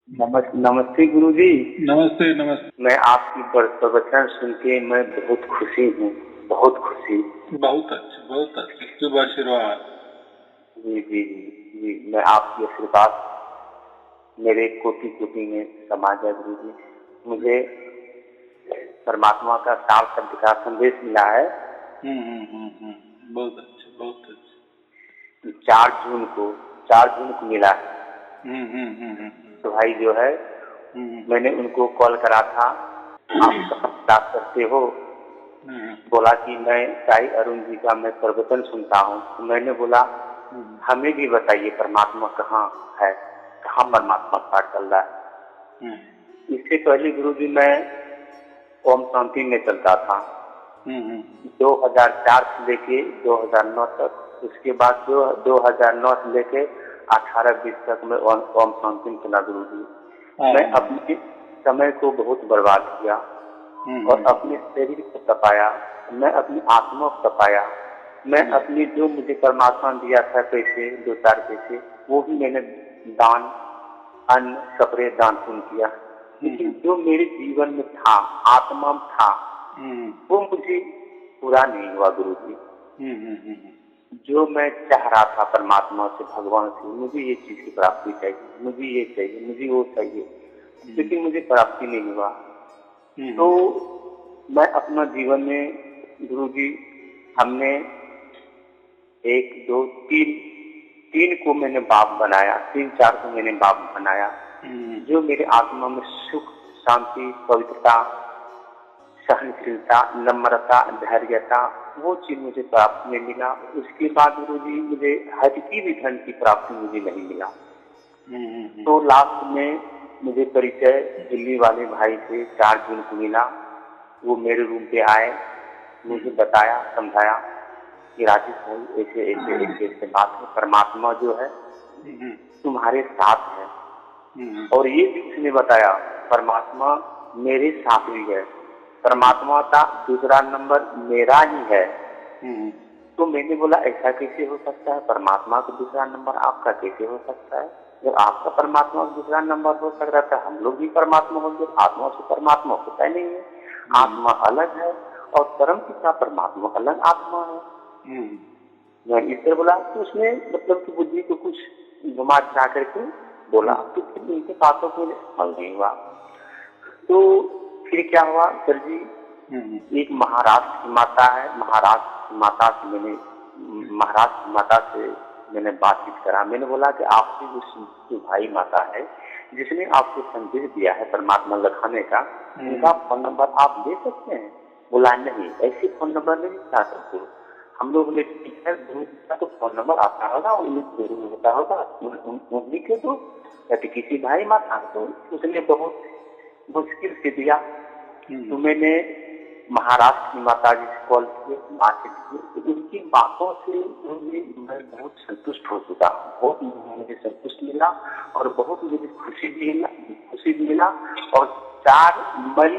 नमस्ते गुरुजी। नमस्ते नमस्ते। मैं आपकी प्रवचन सुन के मैं बहुत खुशी हूँ, बहुत खुशी। बहुत अच्छे शुभ आशीर्वाद। जी जी जी जी, मैं आपकी आशीर्वाद मेरे कोटि कोटि में समा जाए गुरुजी। मुझे परमात्मा का साफ शब्द का संदेश मिला है। बहुत अच्छे। 4 जून को मिला है। तो भाई जो है मैंने उनको कॉल करा था, आप बात करते हो? बोला कि मैं साईं अरुण जी का मैं प्रवचन सुनता हूँ। तो मैंने बोला हमें भी बताइए परमात्मा कहाँ है, कहाँ परमात्मा पाठ चल रहा है। इससे पहले गुरुजी मैं ओम शांति में चलता था 2004 से लेके 2009 तक। उसके बाद 2009 से लेके 18-20 तक मैं ओम शांति में चला गुरुजी। मैं अपने समय को बहुत बर्बाद किया और अपने शरीर को तपाया, मैं अपनी आत्मा को तपाया। मैं अपनी जो मुझे परमात्मा ने दिया था पैसे, 2-4 पैसे, वो भी मैंने दान, अन्न, कपड़े दान पुण्य किया। लेकिन जो मेरे जीवन में था, आत्मा में था, वो मुझे पूरा नहीं हुआ गुरुजी। जो मैं चाह रहा था परमात्मा से, भगवान से, मुझे ये चीज की प्राप्ति चाहिए, मुझे ये चाहिए, मुझे वो चाहिए, लेकिन मुझे प्राप्ति नहीं हुआ। तो मैं अपना जीवन में गुरुजी, हमने 1, 2, 3 को मैंने बाप बनाया, 3-4 को मैंने बाप बनाया। जो मेरे आत्मा में सुख, शांति, पवित्रता, सहनशीलता, नम्रता, धैर्यता, वो चीज मुझे प्राप्त नहीं मिला। उसके बाद गुरुजी मुझे हटकी भी धन की प्राप्ति मुझे नहीं मिला। तो लास्ट में मुझे परिचय दिल्ली वाले भाई से 4 जून को मिला। वो मेरे रूम पे आए, मुझे बताया, समझाया कि राजेश भाई ऐसे ऐसे ऐसे ऐसे बात है, परमात्मा जो है तुम्हारे साथ है। और ये भी उसने बताया परमात्मा मेरे साथ भी है, परमात्मा का दूसरा नंबर मेरा ही है। तो मैंने बोला ऐसा कैसे हो सकता है, परमात्मा का दूसरा नंबर आपका कैसे हो सकता है? जब आपका परमात्मा का दूसरा नंबर हो सकता है, हम लोग भी परमात्मा होंगे। आत्मा से परमात्मा होता ही नहीं है, आत्मा अलग है और परम पिता परमात्मा अलग आत्मा है। मैं इस तरह बोला तो उसने मतलब कि बुद्धि को कुछ घुमा फिरा करके बोला, तो फिर इनके बातों को अमल नहीं हुआ। तो फिर क्या हुआ सर जी, एक महाराष्ट्र की माता है, महाराष्ट्र की माता से मैंने बातचीत करा। मैंने बोला कि आपकी जो भाई माता है जिसने आपको संदेश दिया है परमात्मा लखाने का, उनका फोन नंबर आप दे सकते हैं? बोला नहीं, ऐसे फोन नंबर नहीं था सबको। हम लोग बोले ठीक है, तो फोन नंबर आता होगा, जरूर होता होगा, लिखे दो किसी भाई माता। तो उसने बहुत मुश्किल से दिया। तो मैंने महाराष्ट्र की माता जी से कॉल किए, बातचीत की, तो उनकी बातों से मैं बहुत संतुष्ट हो चुका हूँ। बहुत मुझे संतुष्ट मिला और बहुत मुझे खुशी भी मिला। और 4 मई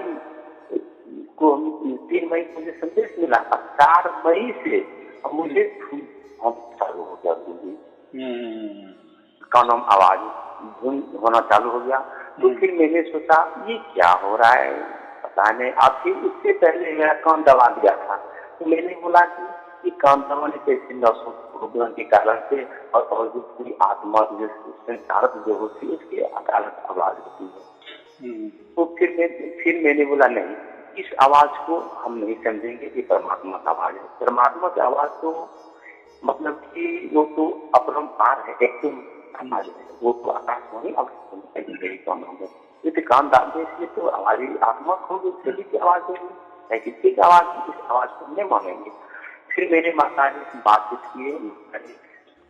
को, 3 मई को मुझे संदेश मिला, 4 मई से मुझे चालू हो गया कानों आवाज धुन होना चालू हो गया। तो फिर मैंने सोचा ये क्या हो रहा है पता नहीं। अब फिर इससे पहले मेरा कान दबा दिया था, तो मैंने बोला कि कान दबाने से प्रॉब्लम के कारण से और जो पूरी आत्मा संचारक जो होती है उसकी अदालत आवाज होती है। तो फिर मैंने बोला नहीं, इस आवाज को हम नहीं समझेंगे कि परमात्मा का आवाज है। परमात्मा की आवाज तो मतलब कि वो तो अपरंपार है, एकदम आवाज है, वो तो आकाशवाणी कान डाल दे, इसलिए तो हमारी आत्मा होगी, सभी की आवाज होगी, किसी की आवाज, इस आवाज को नहीं मानेंगे। फिर मेरे माता जी से बातचीत किए,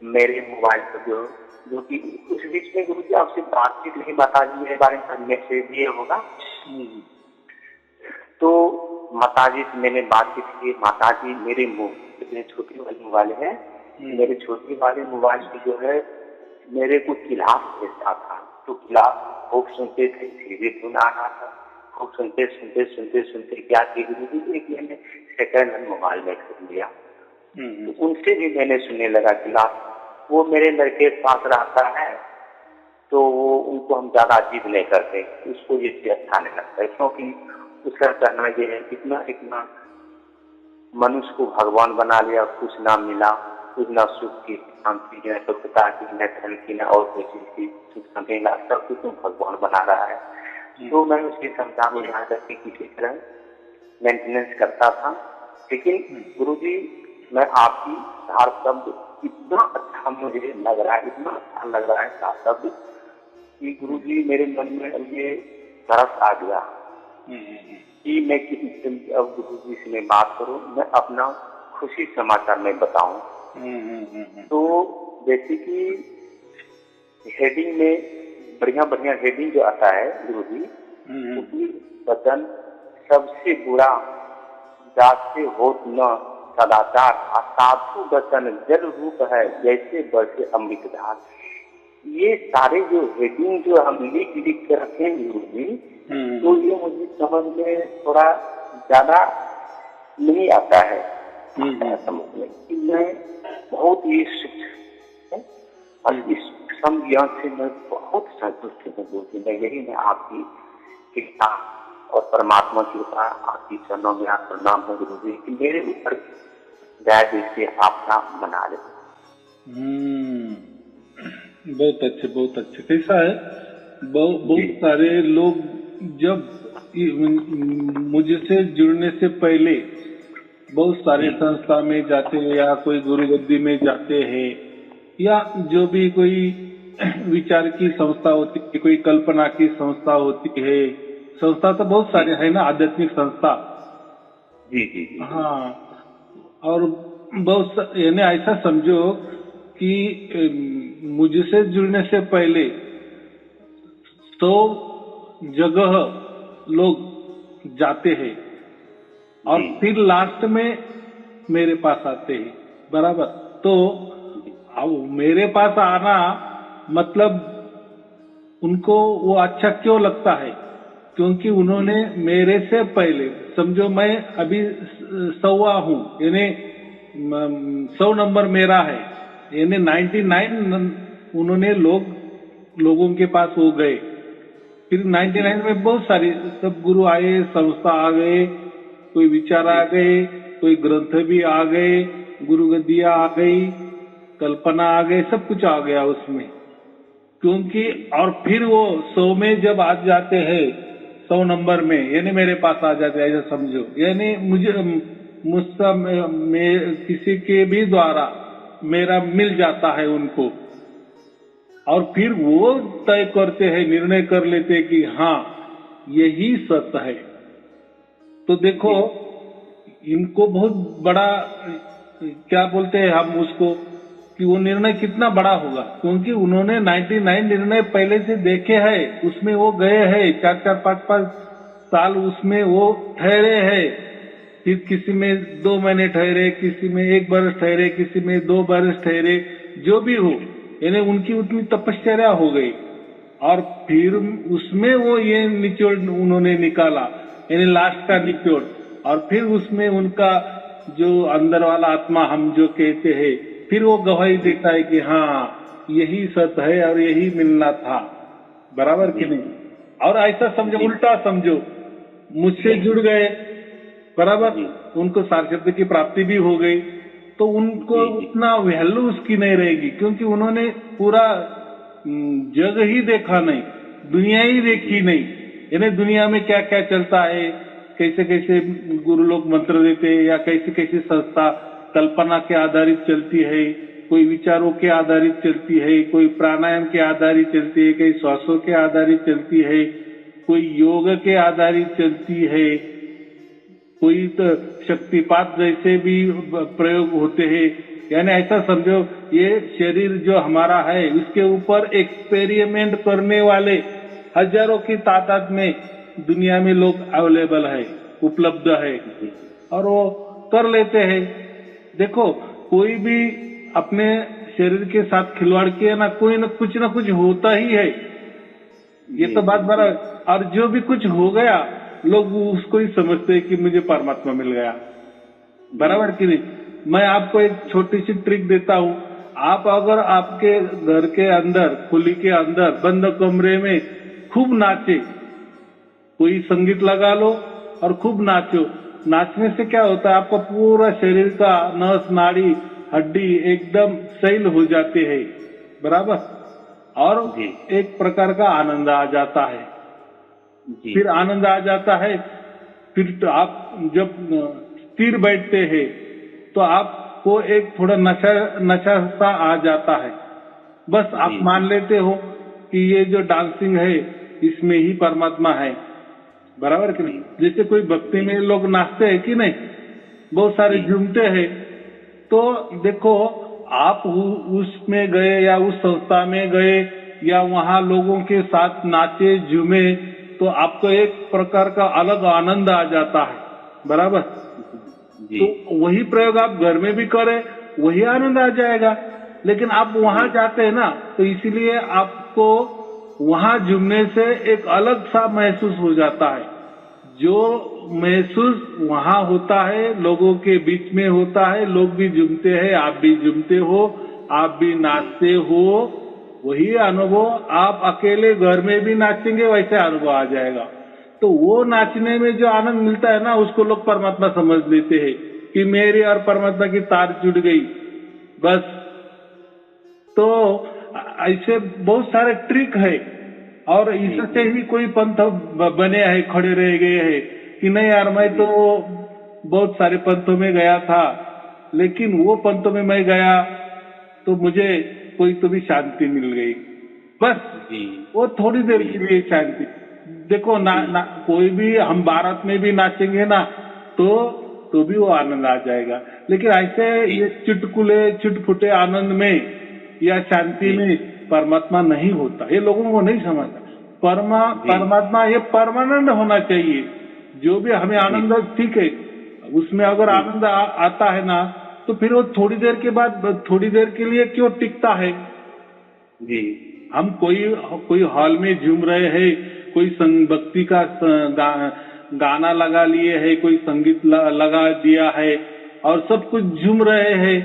मेरे मोबाइल पर जो कि उस बीच में गुरु जी आपसे बातचीत नहीं, माता जी मेरे बारे में मैसेज दिए होगा। तो माता जी से मैंने बातचीत की। माता जी मेरे छोटे वाले मोबाइल है, मेरे छोटे वाले मोबाइल की जो है मेरे को क्लास भेजता था, तो क्लास खूब सुनते थे, सीधे धुन आ रहा था, खूब सुनते क्या की गुरुजी एक मैंने सेकंड हैंड मोबाइल में खरीद लिया। तो उनसे भी मैंने सुनने लगा क्लास। वो मेरे लड़के के पास रहता है, तो उनको हम ज्यादा जिद नहीं करते, उसको ये चीज अच्छा नहीं लगता है, क्योंकि उसका कहना ये है इतना इतना मनुष्य को भगवान बना लिया, कुछ ना मिला, कुछ ना सुख की शांति, न स्वच्छता की, न धन की, न और कोई चीज की सुख शांति मिला, सब कुछ तुम भगवान बना रहा है। तो मैं उसकी संस्था में यहाँ तक किसी तरह मेंटेनेंस करता था। लेकिन गुरुजी, मैं आपकी सार शब्द इतना अच्छा मुझे लग रहा है, इतना अच्छा लग रहा है सार शब्द कि गुरुजी मेरे मन में अब ये तरस आ गया कि मैं किसी से अब गुरुजी से मैं बात करूं, मैं अपना खुशी समाचार में बताऊं। तो जैसे कि हेडिंग में बढ़िया बढ़िया हेडिंग जो आता है गुरुजी, उसकी वचन सबसे बुरा जाते होत न सदाचार, असाधु वचन जल रूप है जैसे बरसे अमृतधार। ये सारे जो हेडिंग जो हम लिख के रखे गुरुजी, तो ये मुझे समझ में थोड़ा ज्यादा नहीं आता है समझ में कि मैं बहुत ही सूक्ष्म और इस सूक्ष्म ज्ञान से मैं बहुत संतुष्ट हूँ गुरुजी। मैं यही मैं आपकी कृपा और परमात्मा की कृपा आपकी चरणों में आप प्रणाम है गुरुजी कि मेरे ऊपर दया दृष्टि आपका बना ले। बहुत अच्छे, बहुत अच्छे। कैसा है, बहुत सारे लोग जब मुझसे जुड़ने से पहले बहुत सारे संस्था में जाते हैं या कोई गुरु गद्दी में जाते हैं या जो भी कोई विचार की संस्था होती है, कोई कल्पना की संस्था होती है, संस्था तो बहुत सारे है ना, आध्यात्मिक संस्था। जी जी जी। हाँ, और बहुत यानी ऐसा समझो कि मुझसे जुड़ने से पहले तो जगह लोग जाते हैं और फिर लास्ट में मेरे पास आते हैं, बराबर। तो अब मेरे पास आना मतलब उनको वो अच्छा क्यों लगता है, क्योंकि उन्होंने मेरे से पहले, समझो मैं अभी 100वां हूँ, यानी 100 नंबर मेरा है, यानी 99 उन्होंने लोगों के पास हो गए। फिर 99 में बहुत सारी सब गुरु आए, संस्था आ गए, कोई विचार आ गए, कोई ग्रंथ भी आ गए, गुरु गद्दियां आ गई, कल्पना आ गई, सब कुछ आ गया उसमें। क्योंकि और फिर वो 100 में जब आ जाते हैं, 100 नंबर में, यानी मेरे पास आ जाते हैं, ऐसा समझो। यानी मुझसे किसी के भी द्वारा मेरा मिल जाता है उनको, और फिर वो तय करते हैं, निर्णय कर लेते हैं कि हाँ यही सत्य है। तो देखो इनको बहुत बड़ा क्या बोलते हैं हम उसको, कि वो निर्णय कितना बड़ा होगा, क्योंकि उन्होंने 99 निर्णय पहले से देखे हैं, उसमें वो गए हैं, 4-4, 5-5 साल उसमें वो ठहरे हैं। फिर किसी में 2 महीने ठहरे, किसी में 1 वर्ष ठहरे, किसी में 2 वर्ष ठहरे, जो भी हो, यानी उनकी उतनी तपश्चर्या हो गई। और फिर उसमें वो ये निचोड़ उन्होंने निकाला, यानी लास्ट का निचोड़, और फिर उसमें उनका जो अंदर वाला आत्मा हम जो कहते हैं, फिर वो गवाही देता है कि हाँ यही सत्य है और यही मिलना था, बराबर कि नहीं। और ऐसा समझो, उल्टा समझो, मुझसे जुड़ गए, बराबर, उनको सार शब्द की प्राप्ति भी हो गई, तो उनको उतना वैल्यू उसकी नहीं रहेगी, क्योंकि उन्होंने पूरा जग ही देखा नहीं, दुनिया ही देखी नहीं, यानी दुनिया में क्या क्या चलता है, कैसे कैसे गुरु लोग मंत्र देते हैं, या कैसे कैसे संस्था कल्पना के आधारित चलती है, कोई विचारों के आधारित चलती है, कोई प्राणायाम के आधारित चलती है, कोई श्वासों के आधारित चलती है, कोई योग के आधारित चलती है, कोई तो शक्तिपात जैसे भी प्रयोग होते हैं। यानी ऐसा समझो, ये शरीर जो हमारा है उसके ऊपर एक्सपेरिमेंट करने वाले हजारों की तादाद में दुनिया में लोग अवेलेबल है, उपलब्ध है, और वो कर लेते हैं। देखो कोई भी अपने शरीर के साथ खिलवाड़ किया ना, कोई ना कुछ होता ही है, ये तो बात बराबर। और जो भी कुछ हो गया, लोग उसको ही समझते हैं कि मुझे परमात्मा मिल गया, बराबर कि नहीं। मैं आपको एक छोटी सी ट्रिक देता हूँ, आप अगर आपके घर के अंदर, खुली के अंदर बंद कमरे में खूब नाचे, कोई संगीत लगा लो और खूब नाचो। नाचने से क्या होता है, आपका पूरा शरीर का नस नाड़ी हड्डी एकदम सैल हो जाते हैं, बराबर, और एक प्रकार का आनंद आ जाता है। फिर आनंद आ जाता है, फिर तो आप जब स्थिर बैठते हैं तो आपको एक थोड़ा नशा नशा सा आ जाता है। बस आप मान लेते हो कि ये जो डांसिंग है इसमें ही परमात्मा है, बराबर कि नहीं। जैसे कोई भक्ति में लोग नाचते हैं कि नहीं, बहुत सारे झूमते हैं, तो देखो आप उसमें गए या उस संस्था में गए या वहां लोगों के साथ नाचे झूमे तो आपको एक प्रकार का अलग आनंद आ जाता है, बराबर। तो वही प्रयोग आप घर में भी करें, वही आनंद आ जाएगा। लेकिन आप वहां जाते हैं ना, तो इसीलिए आपको वहां झूमने से एक अलग सा महसूस हो जाता है। जो महसूस वहां होता है, लोगों के बीच में होता है, लोग भी झूमते हैं, आप भी झूमते हो, आप भी नाचते हो, वही अनुभव आप अकेले घर में भी नाचेंगे वैसे अनुभव आ जाएगा। तो वो नाचने में जो आनंद मिलता है ना, उसको लोग परमात्मा समझ लेते हैं कि मेरी और परमात्मा की तार जुड़ गई, बस। तो ऐसे बहुत सारे ट्रिक है, और इससे ही कोई पंथ बने हैं, खड़े रह गए हैं कि नहीं यार मैं तो बहुत सारे पंथों में गया था, लेकिन वो पंथों में मैं गया तो मुझे कोई तो भी शांति मिल गई, बस वो थोड़ी देर के लिए शांति। देखो ना कोई भी, हम भारत में भी नाचेंगे ना तो भी वो आनंद आ जाएगा। लेकिन ऐसे ये चुटकुले चुटपुटे आनंद में या शांति में परमात्मा नहीं होता, ये लोगों को नहीं समझता। परमात्मा ये परमानंद होना चाहिए। जो भी हमें आनंद, ठीक है, उसमें अगर आनंद आता है ना, तो फिर वो थोड़ी देर के बाद, थोड़ी देर के लिए क्यों टिकता है जी। हम कोई हॉल में झूम रहे हैं, कोई भक्ति का गाना लगा लिए है, कोई संगीत लगा दिया है और सब कुछ झूम रहे हैं,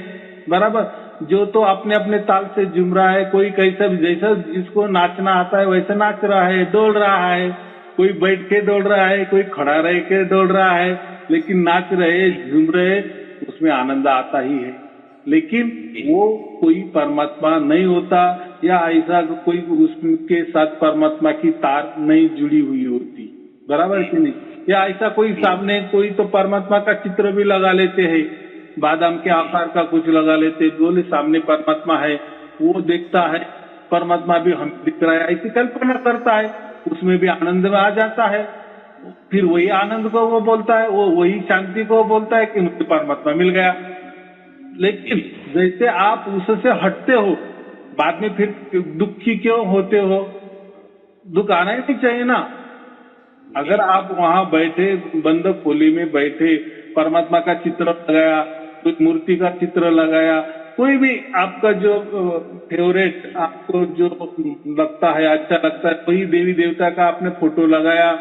बराबर। जो तो अपने अपने ताल से झूम रहा है, कोई कैसा जैसा जिसको नाचना आता है वैसे नाच रहा है, दौड़ रहा है, कोई बैठ के दौड़ रहा है, कोई खड़ा रह के दौड़ रहा है, लेकिन नाच रहे, झूम रहे, उसमें आनंद आता ही है। लेकिन वो कोई परमात्मा नहीं होता, या ऐसा कोई उसके साथ परमात्मा की तार नहीं जुड़ी हुई होती, बराबर कि नहीं। या ऐसा कोई सामने कोई तो परमात्मा का चित्र भी लगा लेते हैं, बादाम के आकार का कुछ लगा लेते, बोले सामने परमात्मा है, वो देखता है परमात्मा भी हम दिख रहा है, ऐसी कल्पना करता है, उसमें भी आनंद में आ जाता है। फिर वही आनंद को वो बोलता है, वो वही शांति को बोलता है कि मुझे परमात्मा मिल गया। लेकिन जैसे आप उससे हटते हो, बाद में फिर दुखी क्यों होते हो? दुख आना ही नहीं चाहिए ना। अगर आप वहां बैठे, बंद खोली में बैठे, परमात्मा का चित्र लगाया, कोई मूर्ति का चित्र लगाया, कोई भी आपका जो फेवरेट, आपको जो लगता है, अच्छा लगता है, कोई देवी देवता का आपने फोटो लगाया,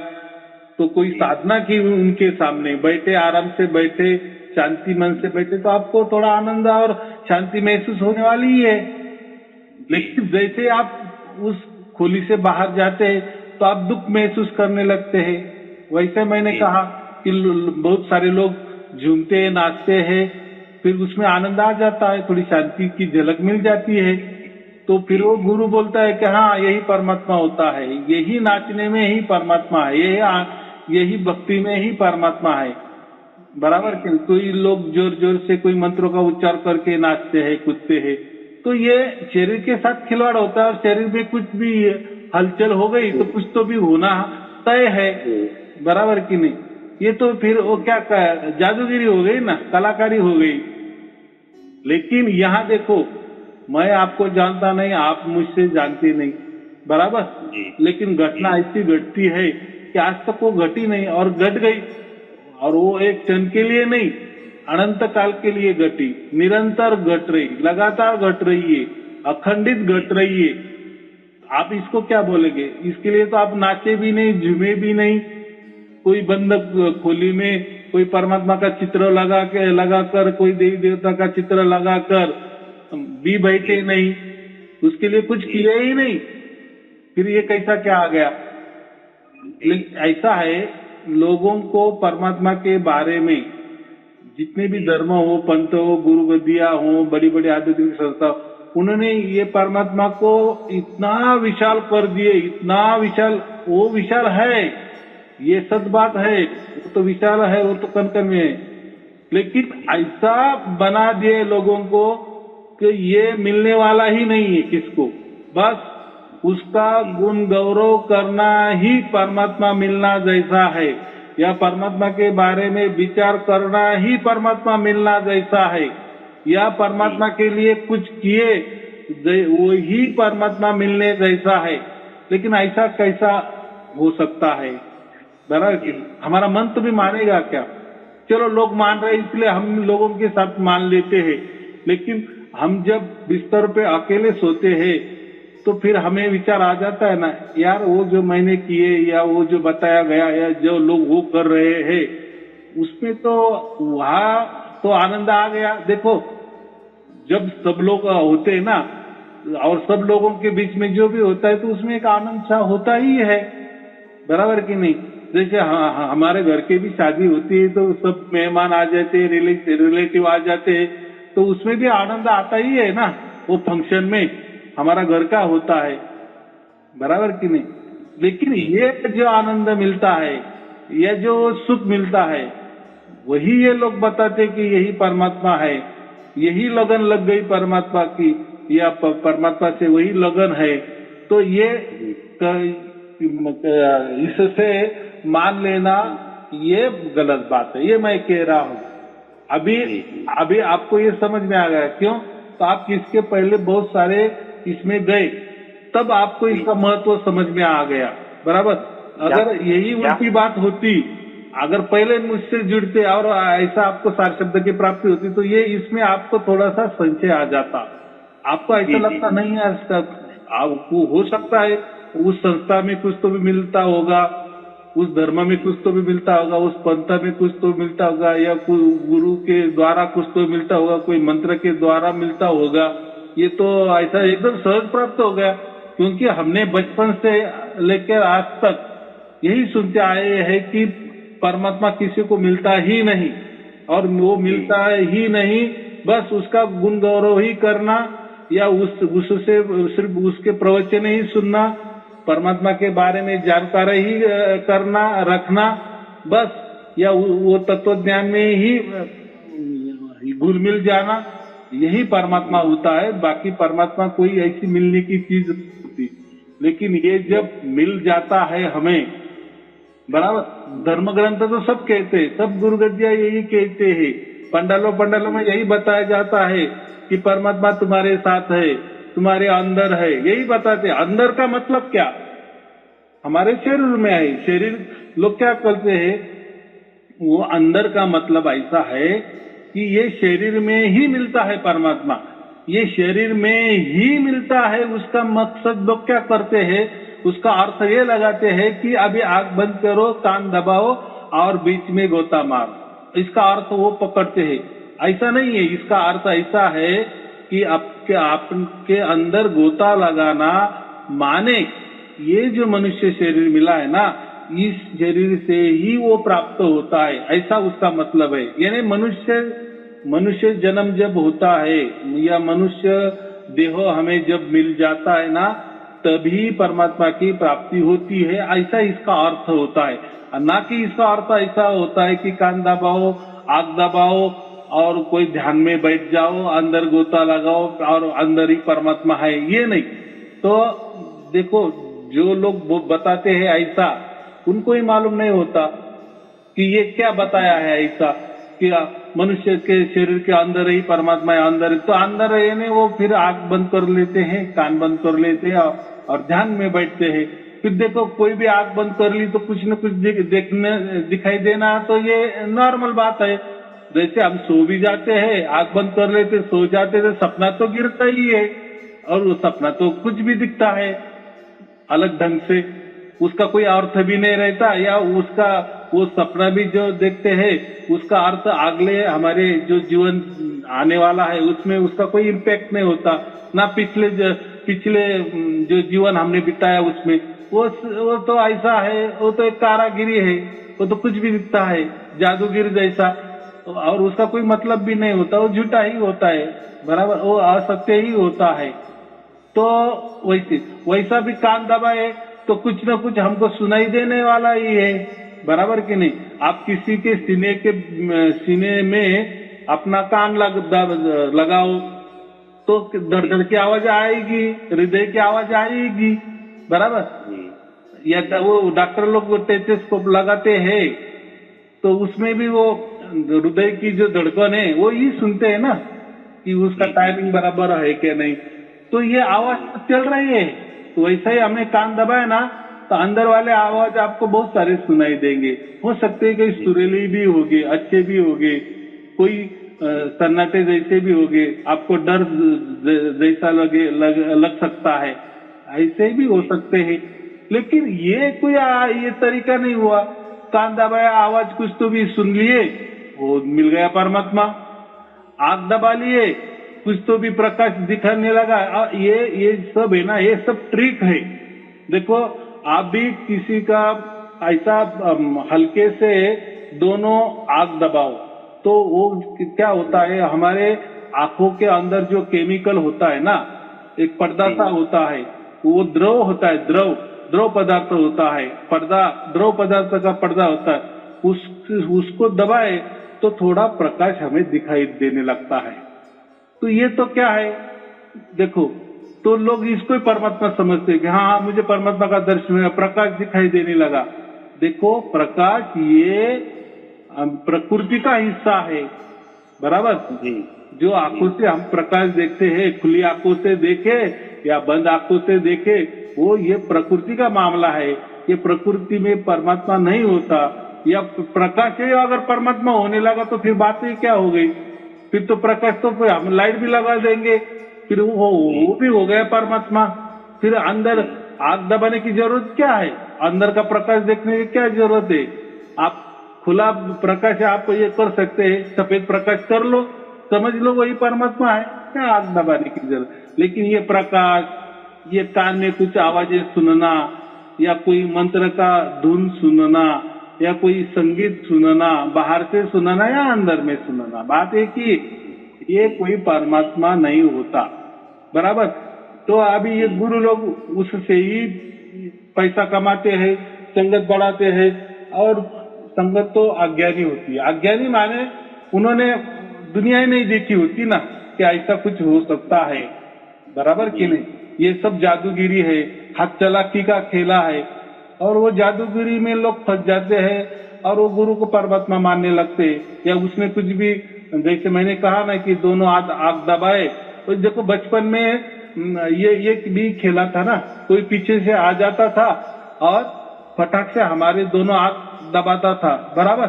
तो कोई साधना की उनके सामने बैठे, आराम से बैठे, शांति मन से बैठे, तो आपको थोड़ा आनंद और शांति महसूस होने वाली ही है। लेकिन जैसे आप उस खोली से बाहर जाते हैं तो आप दुख महसूस करने लगते हैं। वैसे मैंने कहा कि बहुत सारे लोग झूमते हैं, नाचते हैं, फिर उसमें आनंद आ जाता है, थोड़ी शांति की झलक मिल जाती है, तो फिर वो गुरु बोलता है कि हाँ यही परमात्मा होता है, यही नाचने में ही परमात्मा है, यही भक्ति में ही परमात्मा है, बराबर। कोई लोग जोर जोर से कोई मंत्रों का उच्चार करके नाचते हैं, कूदते हैं, तो ये शरीर के साथ खिलवाड़ होता है, और शरीर में कुछ भी हलचल हो गई तो कुछ तो भी होना तय है, बराबर कि नहीं। ये तो फिर वो क्या जादूगिरी हो गई ना, कलाकारी हो गई। लेकिन यहाँ देखो, मैं आपको जानता नहीं, आप मुझसे जानते नहीं, बराबर, लेकिन घटना ऐसी घटती है कि आज तक वो घटी नहीं और घट गई, और वो एक क्षण के लिए नहीं, अनंत काल के लिए घटी, निरंतर घट रही, लगातार घट रही है, अखंडित घट रही है। आप इसको क्या बोलेंगे? इसके लिए तो आप नाचे भी नहीं, झूमे भी नहीं, कोई बंद खोली में कोई परमात्मा का चित्र लगाकर, कोई देवी देवता का चित्र लगाकर, भी बैठे नहीं, उसके लिए कुछ किया ही नहीं, फिर ये कैसा क्या आ गया? लेकिन ऐसा है, लोगों को परमात्मा के बारे में जितने भी धर्म हो, पंथ हो, गुरु गद्दियां हो, बड़ी बड़ी आध्यात्मिक संस्था, उन्होंने ये परमात्मा को इतना विशाल कर दिए, इतना विशाल, वो विशाल है, ये सच बात है, वो तो विशाल है, वो तो कण कण में है, लेकिन ऐसा बना दिए लोगों को कि ये मिलने वाला ही नहीं है किसको, बस उसका गुण गौरव करना ही परमात्मा मिलना जैसा है, या परमात्मा के बारे में विचार करना ही परमात्मा मिलना जैसा है, या परमात्मा के लिए कुछ किए वही परमात्मा मिलने जैसा है। लेकिन ऐसा कैसा हो सकता है? बराबर, हमारा मन तो भी मानेगा क्या? चलो लोग मान रहे इसलिए हम लोगों के साथ मान लेते हैं, लेकिन हम जब बिस्तर पे अकेले सोते हैं तो फिर हमें विचार आ जाता है ना, यार वो जो मैंने किए या वो जो बताया गया या जो लोग वो कर रहे हैं, उसमें तो वहां तो आनंद आ गया। देखो, जब सब लोग होते हैं ना, और सब लोगों के बीच में जो भी होता है तो उसमें एक आनंद सा होता ही है, बराबर कि नहीं? जैसे हमारे घर की भी शादी होती है तो सब मेहमान आ जाते हैं, रिलेटिव आ जाते हैं, तो उसमें भी आनंद आता ही है ना, वो फंक्शन में हमारा घर का होता है, बराबर कि नहीं? लेकिन ये जो आनंद मिलता है या जो सुख मिलता है, वही ये लोग बताते कि यही परमात्मा है, यही लगन लग गई परमात्मा की, या परमात्मा से वही लगन है, तो ये इससे मान लेना ये गलत बात है, ये मैं कह रहा हूँ। अभी आपको ये समझ में आ गया क्यों? तो आप इसके पहले बहुत सारे इसमें गए, तब आपको इसका महत्व समझ में आ गया, बराबर? अगर यही उल्टी बात होती, अगर पहले मुझसे जुड़ते और ऐसा आपको सार शब्द की प्राप्ति होती, तो ये इसमें आपको थोड़ा सा संशय आ जाता, आपको ऐसा लगता नहीं है, आपको हो सकता है उस संस्था में कुछ तो भी मिलता होगा, उस धर्म में कुछ तो भी मिलता होगा, उस पंथ में कुछ तो मिलता होगा, या कोई गुरु के द्वारा कुछ तो मिलता होगा, कोई मंत्र के द्वारा मिलता होगा, ये तो ऐसा एकदम सहज प्राप्त हो गया, क्योंकि हमने बचपन से लेकर आज तक यही सुनते आए हैं कि परमात्मा किसी को मिलता ही नहीं, और वो मिलता ही नहीं, बस उसका गुण गौरव ही करना, या उससे सिर्फ उसके प्रवचन ही सुनना, परमात्मा के बारे में जानकारी ही करना रखना, बस, या वो तत्व ज्ञान में ही घुल मिल जाना, यही परमात्मा होता है। बाकी परमात्मा कोई ऐसी मिलने की चीज नहीं होती। लेकिन ये जब मिल जाता है हमें, बराबर, धर्म ग्रंथ तो सब कहते हैं, सब गुरु गद्दियां यही कहते हैं, पंडालों में यही बताया जाता है कि परमात्मा तुम्हारे साथ है, तुम्हारे अंदर है, यही बताते हैं। अंदर का मतलब क्या? हमारे शरीर में है। शरीर लोग क्या करते हैं, वो अंदर का मतलब ऐसा है कि ये शरीर में ही मिलता है परमात्मा, ये शरीर में ही मिलता है। उसका मकसद लोग क्या करते हैं, उसका अर्थ ये लगाते हैं कि अभी आंख बंद करो, कान दबाओ और बीच में गोता मार, इसका अर्थ वो पकड़ते हैं। ऐसा नहीं है, इसका अर्थ ऐसा है कि आपके अंदर गोता लगाना माने ये जो मनुष्य शरीर मिला है ना, इस शरीर से ही वो प्राप्त होता है, ऐसा उसका मतलब है। यानी मनुष्य जन्म जब होता है या मनुष्य देह हमें जब मिल जाता है ना, तभी परमात्मा की प्राप्ति होती है, ऐसा इसका अर्थ होता है। ना कि इसका अर्थ ऐसा होता है कि कान दबाओ, आंख दबाओ और कोई ध्यान में बैठ जाओ, अंदर गोता लगाओ और अंदर ही परमात्मा है, ये नहीं। तो देखो, जो लोग बताते हैं ऐसा, उनको ही मालूम नहीं होता कि ये क्या बताया है ऐसा कि मनुष्य के शरीर के अंदर ही परमात्मा है, अंदर। तो अंदर है नहीं, वो फिर आंख बंद कर लेते हैं, कान बंद कर लेते हैं और ध्यान में बैठते हैं। फिर देखो, कोई भी आंख बंद कर ली तो कुछ न कुछ दिखाई देना, तो ये नॉर्मल बात है। जैसे हम सो भी जाते हैं, आंख बंद कर लेते, सो जाते, तो सपना तो गिरता ही है, और वो सपना तो कुछ भी दिखता है अलग ढंग से, उसका कोई अर्थ भी नहीं रहता, या वो सपना भी जो देखते हैं उसका अर्थ अगले हमारे जो जीवन आने वाला है उसमें उसका कोई इम्पैक्ट नहीं होता, ना पिछले जो जीवन हमने बिताया उसमें वो तो ऐसा है, वो तो एक कारागिरी है, वो तो कुछ भी दिखता है जादूगिर जैसा, और उसका कोई मतलब भी नहीं होता, वो झूठा ही होता है, बराबर, वो असत्य ही होता है। तो वैसा भी कान दबाए तो कुछ न कुछ हमको सुनाई देने वाला ही है, बराबर कि नहीं। आप किसी के सीने में अपना कान लगाओ तो धड़धड़ की आवाज आएगी, हृदय की आवाज आएगी, बराबर। या वो डॉक्टर लोग टेस्टोस्कोप लगाते हैं तो उसमें भी वो हृदय की जो धड़कन है वो ही सुनते हैं ना कि उसका टाइमिंग बराबर है क्या नहीं। तो ये आवाज तो चल रही है, तो वैसा ही हमने कान दबाया ना तो अंदर वाले आवाज आपको बहुत सारे सुनाई देंगे। हो सकते हैं कई सुरीली भी होगी, अच्छे भी होंगे, कोई सन्नाटे जैसे भी होंगे, आपको डर जैसा लग सकता है, ऐसे भी हो सकते हैं। लेकिन ये कोई ये तरीका नहीं हुआ, कान दबाया आवाज कुछ तो भी सुन लिए, वो मिल गया परमात्मा। आंख दबा लिए, कुछ तो भी प्रकाश दिखने लगा। ये सब है ना, ये सब ट्रिक है। देखो आप भी किसी का ऐसा हल्के से दोनों आंख दबाओ तो वो क्या होता है, हमारे आंखों के अंदर जो केमिकल होता है ना, एक पर्दा सा होता है, वो द्रव होता है, द्रव पदार्थ होता है, द्रव पदार्थ का पर्दा होता है, उसको दबाए तो थोड़ा प्रकाश हमें दिखाई देने लगता है। तो ये तो क्या है, देखो, तो लोग इसको ही परमात्मा समझते हैं कि हाँ मुझे परमात्मा का दर्शन हुआ, प्रकाश दिखाई देने लगा। देखो प्रकाश ये प्रकृति का हिस्सा है, बराबर जी। जो आंखों से हम प्रकाश देखते हैं, खुली आंखों से देखे या बंद आंखों से देखे, वो ये प्रकृति का मामला है। ये प्रकृति में परमात्मा नहीं होता, या प्रकाश है अगर परमात्मा होने लगा तो फिर बात ही क्या हो गई, फिर तो प्रकाश तो फिर हम लाइट भी लगा देंगे, फिर वो भी हो गया परमात्मा। फिर अंदर आग दबाने की जरूरत क्या है, अंदर का प्रकाश देखने की क्या जरूरत है। आप खुला प्रकाश आप ये कर सकते हैं, सफेद प्रकाश कर लो, समझ लो वही परमात्मा है, क्या आग दबाने की जरूरत। लेकिन ये प्रकाश, ये कान में कुछ आवाजें सुनना, या कोई मंत्र का धुन सुनना, या कोई संगीत सुनना, बाहर से सुनना या अंदर में सुनना, बात है कि ये कोई परमात्मा नहीं होता, बराबर। तो अभी ये गुरु लोग उससे ही पैसा कमाते हैं, संगत बढ़ाते हैं, और संगत तो अज्ञानी होती है। अज्ञानी माने उन्होंने दुनिया ही नहीं देखी होती ना कि ऐसा कुछ हो सकता है, बराबर कि नहीं। ये सब जादूगिरी है, हाथ चालाकी का खेला है, और वो जादूगिरी में लोग फंस जाते हैं और वो गुरु को परमात्मा मानने लगते हैं, या उसमें कुछ भी, जैसे मैंने कहा ना कि दोनों आंख दबाए, तो देखो बचपन में ये भी खेला था ना, कोई पीछे से आ जाता था और फटाक से हमारे दोनों आंख दबाता था, बराबर।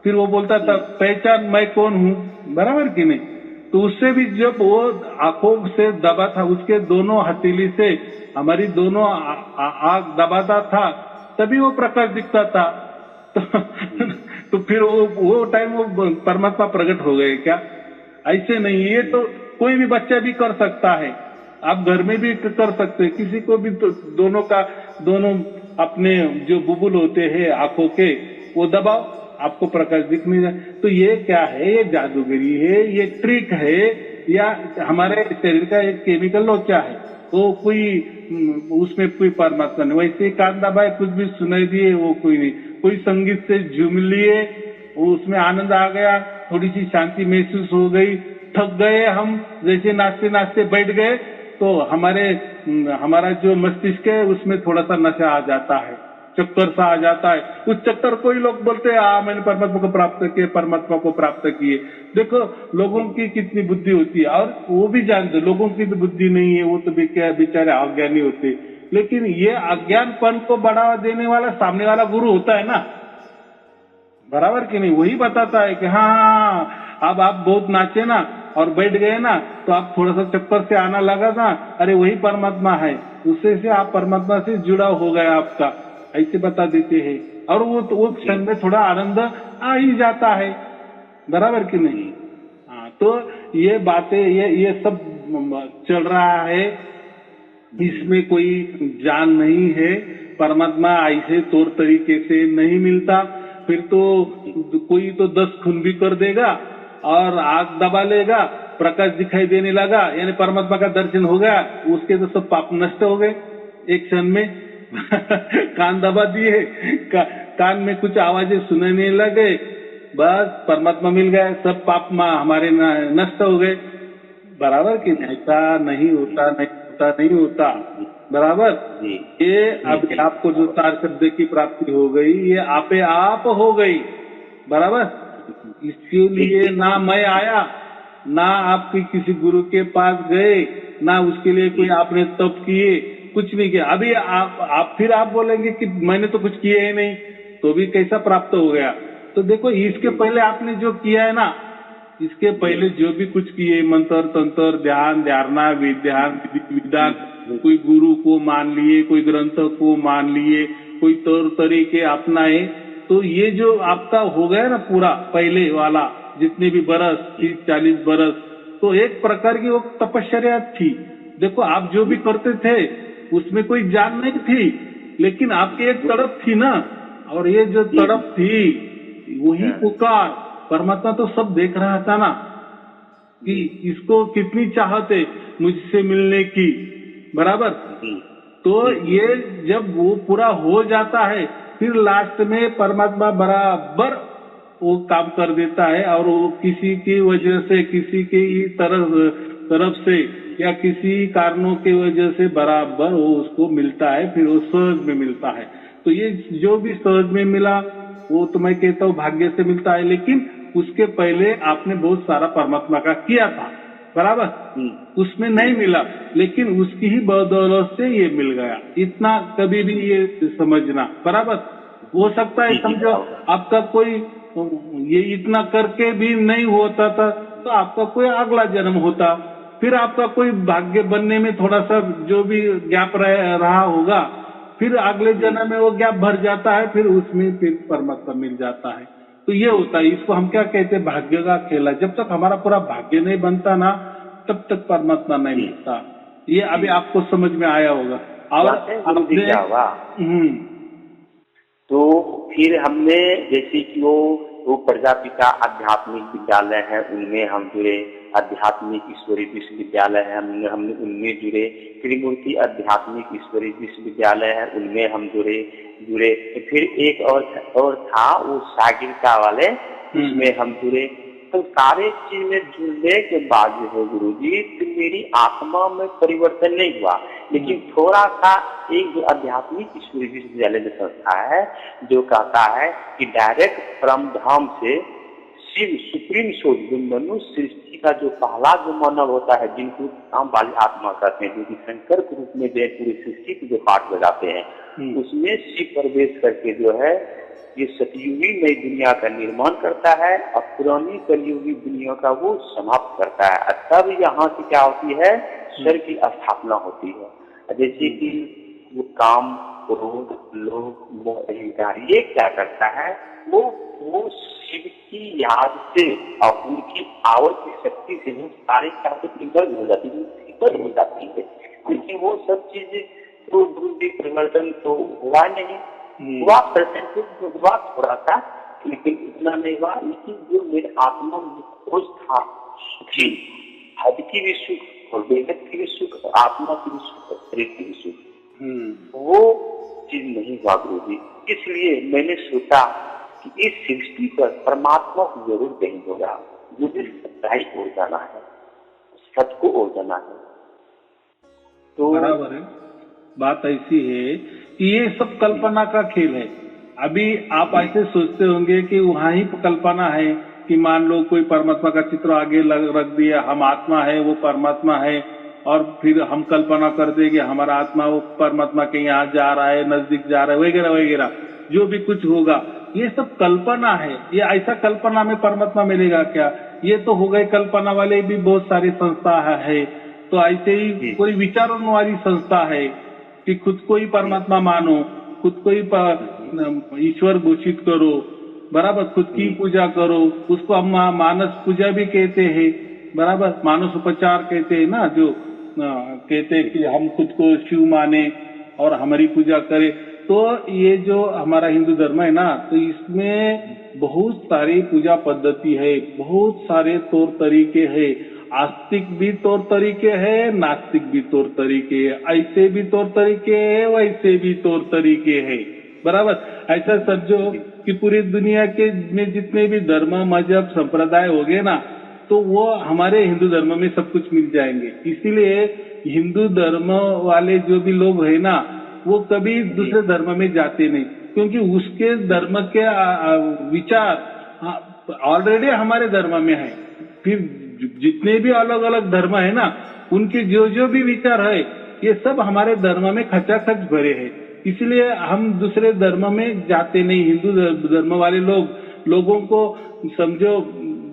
फिर वो बोलता था पहचान मैं कौन हूँ, बराबर कि नहीं। तो उससे भी जब वो आंखों से दबा था, उसके दोनों हथेली से हमारी दोनों आंख दबाता था, तभी वो प्रकाश दिखता था। तो फिर वो टाइम वो परमात्मा प्रकट हो गए क्या? ऐसे नहीं, ये तो कोई भी बच्चा भी कर सकता है, आप घर में भी कर सकते हैं, किसी को भी। तो दोनों अपने जो बुबुल होते हैं आंखों के, वो दबाओ, आपको प्रकाश दिखने जाए। तो ये क्या है, ये जादूगरी है, ये ट्रिक है, या हमारे शरीर का एक केमिकल हो, क्या है वो, कोई उसमें कोई परमात्मा नहीं। वैसे कान दबाए कुछ भी सुनाई दिए, वो कोई नहीं। कोई संगीत से झूम लिए, वो उसमें आनंद आ गया, थोड़ी सी शांति महसूस हो गई, थक गए हम, जैसे नाचते नाचते बैठ गए, तो हमारा जो मस्तिष्क है उसमें थोड़ा सा नशा आ जाता है, चक्कर सा आ जाता है। उस चक्कर को ही लोग बोलते हैं मैंने परमात्मा को प्राप्त किए, परमात्मा को प्राप्त किए। देखो लोगों की कितनी बुद्धि होती है, और वो भी जानते लोगों की तो बुद्धि नहीं है, वो तो बेचारे अज्ञानी होते। लेकिन ये अज्ञानपन को बढ़ावा देने वाला सामने वाला गुरु होता है ना, बराबर कि नहीं। वही बताता है कि हाँ अब आप बहुत नाचे ना और बैठ गए ना, तो आप थोड़ा सा चक्कर से आना लगा ना, अरे वही परमात्मा है, उससे से आप परमात्मा से जुड़ा हो गया आपका, ऐसे बता देते हैं। और वो क्षण में थोड़ा आनंद आ ही जाता है, बराबर कि नहीं। हाँ, तो ये बातें ये सब चल रहा है, इसमें कोई जान नहीं है, परमात्मा ऐसे तौर तरीके से नहीं मिलता। फिर तो कोई तो 10 खून भी कर देगा और आग दबा लेगा, प्रकाश दिखाई देने लगा, यानी परमात्मा का दर्शन हो गया, उसके तो सब पाप नष्ट हो गए एक क्षण में। कान दबा दिए, कान में कुछ आवाजें सुनने लगे, बस परमात्मा मिल गए, सब पाप हमारे नष्ट हो गए। बराबर कि ऐसा नहीं होता, नहीं होता। बराबर। ये अभी आपको जो 4 शब्द की प्राप्ति हो गई, ये आपे आप हो गई। बराबर। इसके लिए ना मैं आया, ना आपके किसी गुरु के पास गए, ना उसके लिए कोई आपने तप किए, कुछ नहीं किया। अभी आप फिर आप बोलेंगे कि मैंने तो कुछ किया ही नहीं, तो भी कैसा प्राप्त हो गया? तो देखो, इसके पहले आपने जो किया है ना, इसके पहले जो भी कुछ किए, मंत्र तंत्र, ध्यान धारणा, विधान विधान, कोई गुरु को मान लिए, कोई ग्रंथ को मान लिए, कोई तौर तरीके अपनाए, तो ये जो आपका हो गया ना पूरा पहले वाला, जितने भी बरस, 30-40 बरस, तो एक प्रकार की वो तपस्या थी। देखो, आप जो भी करते थे उसमें कोई जान नहीं थी, लेकिन आपकी एक तड़प थी ना, और ये जो तड़प थी वही पुकार, परमात्मा तो सब देख रहा था ना कि इसको कितनी चाहत है मुझसे मिलने की। बराबर। तो ये जब वो पूरा हो जाता है, फिर लास्ट में परमात्मा बराबर वो काम कर देता है, और वो किसी की वजह से, किसी की तरफ से या किसी कारणों की वजह से बराबर वो उसको मिलता है, फिर वो सहज में मिलता है। तो ये जो भी सहज में मिला, वो तो मैं कहता हूँ भाग्य से मिलता है, लेकिन उसके पहले आपने बहुत सारा परमात्मा का किया था। बराबर। उसमें नहीं मिला, लेकिन उसकी ही बदौलत से ये मिल गया, इतना कभी भी ये समझना। बराबर। हो सकता है समझो आपका कोई ये इतना करके भी नहीं होता था, तो आपका कोई अगला जन्म होता, फिर आपका कोई भाग्य बनने में थोड़ा सा जो भी गैप रहा होगा, फिर अगले जन्म में वो गैप भर जाता है, फिर उसमें फिर परमात्मा मिल जाता है। तो ये होता है, इसको हम क्या कहते हैं, भाग्य का खेला। जब तक हमारा पूरा भाग्य नहीं बनता ना, तब तक परमात्मा नहीं मिलता। ये अभी आपको समझ में आया होगा। और क्या हुआ, तो फिर हमने जैसे कि वो प्रजापिता आध्यात्मिक विद्यालय है, उनमें हम जुड़े, आध्यात्मिक ईश्वरीय विश्वविद्यालय है, हमने उनमें जुड़े, त्रिमूर्ति आध्यात्मिक ईश्वरीय विश्वविद्यालय है, उनमें हम जुड़े। फिर एक और था वो सागिरता वाले, उसमें हम जुड़े। तो सारे चीज में जुड़ने के बाद जो है गुरुजी, तो मेरी आत्मा में परिवर्तन नहीं हुआ, लेकिन थोड़ा सा एक जो आध्यात्मिक ईश्वरीय विश्वविद्यालय में संस्था है जो कहता है कि डायरेक्ट परम धाम से शिव सुप्रीम सोल, जो मनुष्य सृष्टि का जो पहला जो मानव होता है, जिनको नाम वाली आत्मा कहते हैं, जो कि शंकर के रूप में पूरी सृष्टि के जो पाठ बजाते हैं, उसमें शिव प्रवेश करके जो है ये सतयुगी नई दुनिया का निर्माण करता है, और पुरानी कलयुगी दुनिया का वो समाप्त करता है। तब यहाँ से क्या होती है, स्वर्ग की स्थापना होती है। जैसे कि वो काम, क्रोध, लोभ, मोह, अहंकार, ये क्या करता है, वो शिव की याद से और उनकी पावर की शक्ति से वो सारे निबद्ध हो जाती है, लेकिन वो सब चीजें तो बुद्धि परिवर्तन तो हुआ नहीं, हुआ परसेंटेज हुआ थोड़ा सा, लेकिन इतना नहीं हुआ। लेकिन जो मेरे आत्मा में खोज था, सुखी, हद की भी सुख और बेहद की भी सुख, आत्मा की भी सुख और शरीर की भी सुख, वो चीज नहीं हुआ गुरुजी। इसलिए मैंने सोचा कि इस सृष्टि पर परमात्मा को जरूर कहीं होगा, मुझे सच्चाई ओर जाना है, सच को ओर जाना है। तो बराबर है, बात ऐसी है कि ये सब कल्पना का खेल है। अभी आप ऐसे सोचते होंगे कि वहाँ ही कल्पना है कि मान लो कोई परमात्मा का चित्र आगे रख दिया, हम आत्मा है, वो परमात्मा है, और फिर हम कल्पना कर दे कि हमारा आत्मा वो परमात्मा के यहाँ जा रहा है, नजदीक जा रहा है, वगैरह वगैरह, जो भी कुछ होगा ये सब कल्पना है। ये ऐसा कल्पना में परमात्मा मिलेगा क्या? ये तो हो गए कल्पना वाले भी बहुत सारी संस्था है। तो ऐसे ही कोई विचारों वाली संस्था है कि खुद को ही परमात्मा मानो, खुद को ही ईश्वर घोषित करो, बराबर, खुद की पूजा करो, उसको हम मानस पूजा भी कहते हैं। बराबर। मानस उपचार कहते हैं ना, जो कहते हैं कि हम खुद को शिव माने और हमारी पूजा करें। तो ये जो हमारा हिंदू धर्म है ना, तो इसमें बहुत सारी पूजा पद्धति है, बहुत सारे तौर तरीके हैं। आस्तिक भी तौर तरीके हैं, नास्तिक भी तौर तरीके हैं, ऐसे भी तौर तरीके हैं, वैसे भी तौर तरीके हैं, बराबर। ऐसा समझो कि पूरी दुनिया के में जितने भी धर्म, मजहब, संप्रदाय हो गए ना, तो वो हमारे हिंदू धर्म में सब कुछ मिल जाएंगे। इसीलिए हिंदू धर्म वाले जो भी लोग हैं ना, वो कभी दूसरे धर्म में जाते नहीं, क्योंकि उसके धर्म के विचार ऑलरेडी हमारे धर्म में है। फिर जितने भी अलग अलग धर्म है ना, उनके जो जो भी विचार है, ये सब हमारे धर्म में खचाखच भरे हैं। इसलिए हम दूसरे धर्म में जाते नहीं। हिंदू धर्म वाले लोगों को समझो,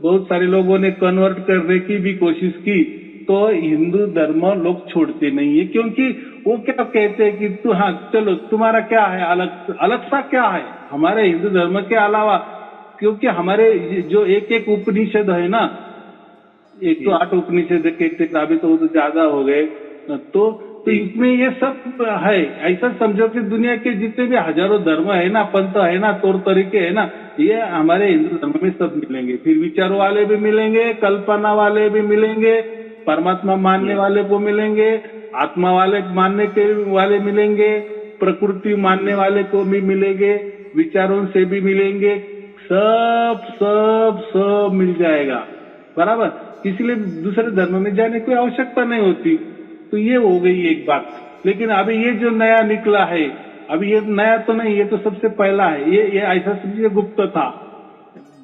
बहुत सारे लोगों ने कन्वर्ट करने की भी कोशिश की, तो हिंदू धर्म लोग छोड़ते नहीं है, क्योंकि वो क्या कहते हैं कि तू, हाँ चलो तुम्हारा क्या है, अलग सा क्या है हमारे हिंदू धर्म के अलावा। क्योंकि हमारे जो एक एक उपनिषद है ना, 108 उपनिषद के किताबें तो ज्यादा हो गए, तो इसमें ये सब है। ऐसा समझो कि दुनिया के जितने भी हजारों धर्म है ना, पंथ है ना, तौर तरीके है ना, ये हमारे हिंदू धर्म में सब मिलेंगे। फिर विचार वाले भी मिलेंगे, कल्पना वाले भी मिलेंगे, परमात्मा मानने वाले को मिलेंगे, आत्मा वाले मानने के वाले मिलेंगे, प्रकृति मानने वाले को भी मिलेंगे, विचारों से भी मिलेंगे, सब सब सब मिल जाएगा, बराबर। इसलिए दूसरे धर्म में जाने की आवश्यकता नहीं होती। तो ये हो गई एक बात। लेकिन अभी ये जो नया निकला है, अभी ये नया तो नहीं, ये तो सबसे पहला है। ये ऐसा समझिए गुप्त था।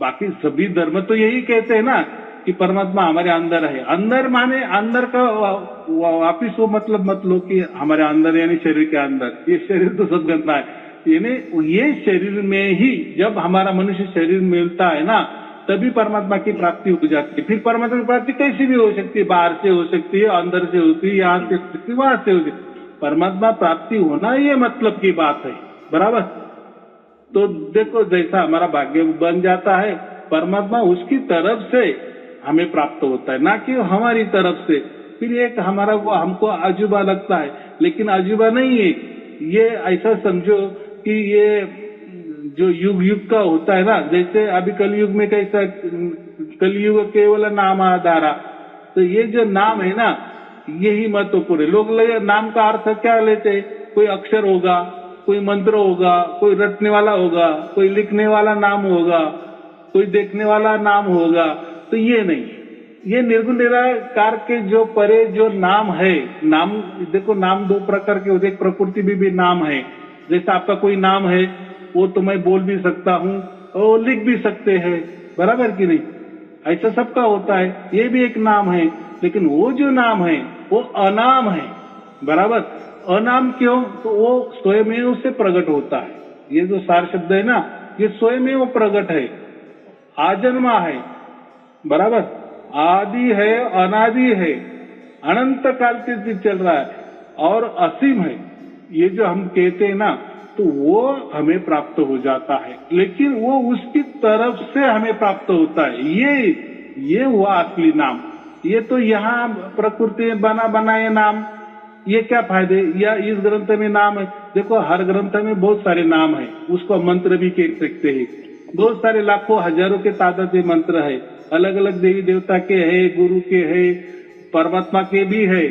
बाकी सभी धर्म तो यही कहते हैं ना कि परमात्मा हमारे अंदर है। अंदर माने अंदर का वापिस वो मतलब मत लो कि हमारे अंदर यानी शरीर के अंदर। ये शरीर तो सब गंदा है, यानी ये शरीर में ही जब हमारा मनुष्य शरीर मिलता है ना, तभी परमात्मा की प्राप्ति हो जाती है। फिर परमात्मा की प्राप्ति कैसी भी हो सकती है, बाहर से हो सकती है, अंदर से होती है, यहाँ से हो सकती है, वहां से होती है। परमात्मा प्राप्ति होना ये मतलब की बात है, बराबर। तो देखो, जैसा हमारा भाग्य बन जाता है, परमात्मा उसकी तरफ से हमें प्राप्त होता है, ना कि हमारी तरफ से। फिर एक हमारा वो हमको अजूबा लगता है, लेकिन अजूबा नहीं है ये। ऐसा समझो कि ये जो युग का होता है ना, जैसे अभी कलयुग में कैसा, कलयुग केवल नाम आधारा, तो ये जो नाम है ना, यही महत्वपूर्ण है। लोग नाम का अर्थ क्या लेते हैं? कोई अक्षर होगा, कोई मंत्र होगा, कोई रटने वाला होगा, कोई लिखने वाला नाम होगा, कोई देखने वाला नाम होगा। तो ये नहीं, ये निर्गुण निराकार के जो परे जो नाम है, नाम देखो, नाम दो प्रकार के होते हैं। प्रकृति भी नाम है। जैसे आपका कोई नाम है, वो तो मैं बोल भी सकता हूँ और लिख भी सकते हैं, बराबर कि नहीं? ऐसा सबका होता है, ये भी एक नाम है। लेकिन वो जो नाम है वो अनाम है, बराबर। अनाम क्यों? तो वो स्वयं से प्रकट होता है। ये जो सार शब्द है ना, ये स्वयं वो प्रकट है, आजन्मा है, बराबर। आदि है, अनादि है, अनंत काल से चल रहा है और असीम है। ये जो हम कहते हैं ना, तो वो हमें प्राप्त हो जाता है, लेकिन वो उसकी तरफ से हमें प्राप्त होता है। ये हुआ असली नाम। ये तो यहाँ प्रकृति में बना बनाए नाम, ये क्या फायदे? या इस ग्रंथ में नाम है, देखो हर ग्रंथ में बहुत सारे नाम है, उसको मंत्र भी कह सकते हैं। बहुत सारे लाखों हजारों के तादाद में मंत्र है, अलग अलग देवी देवता के है, गुरु के है, परमात्मा के भी है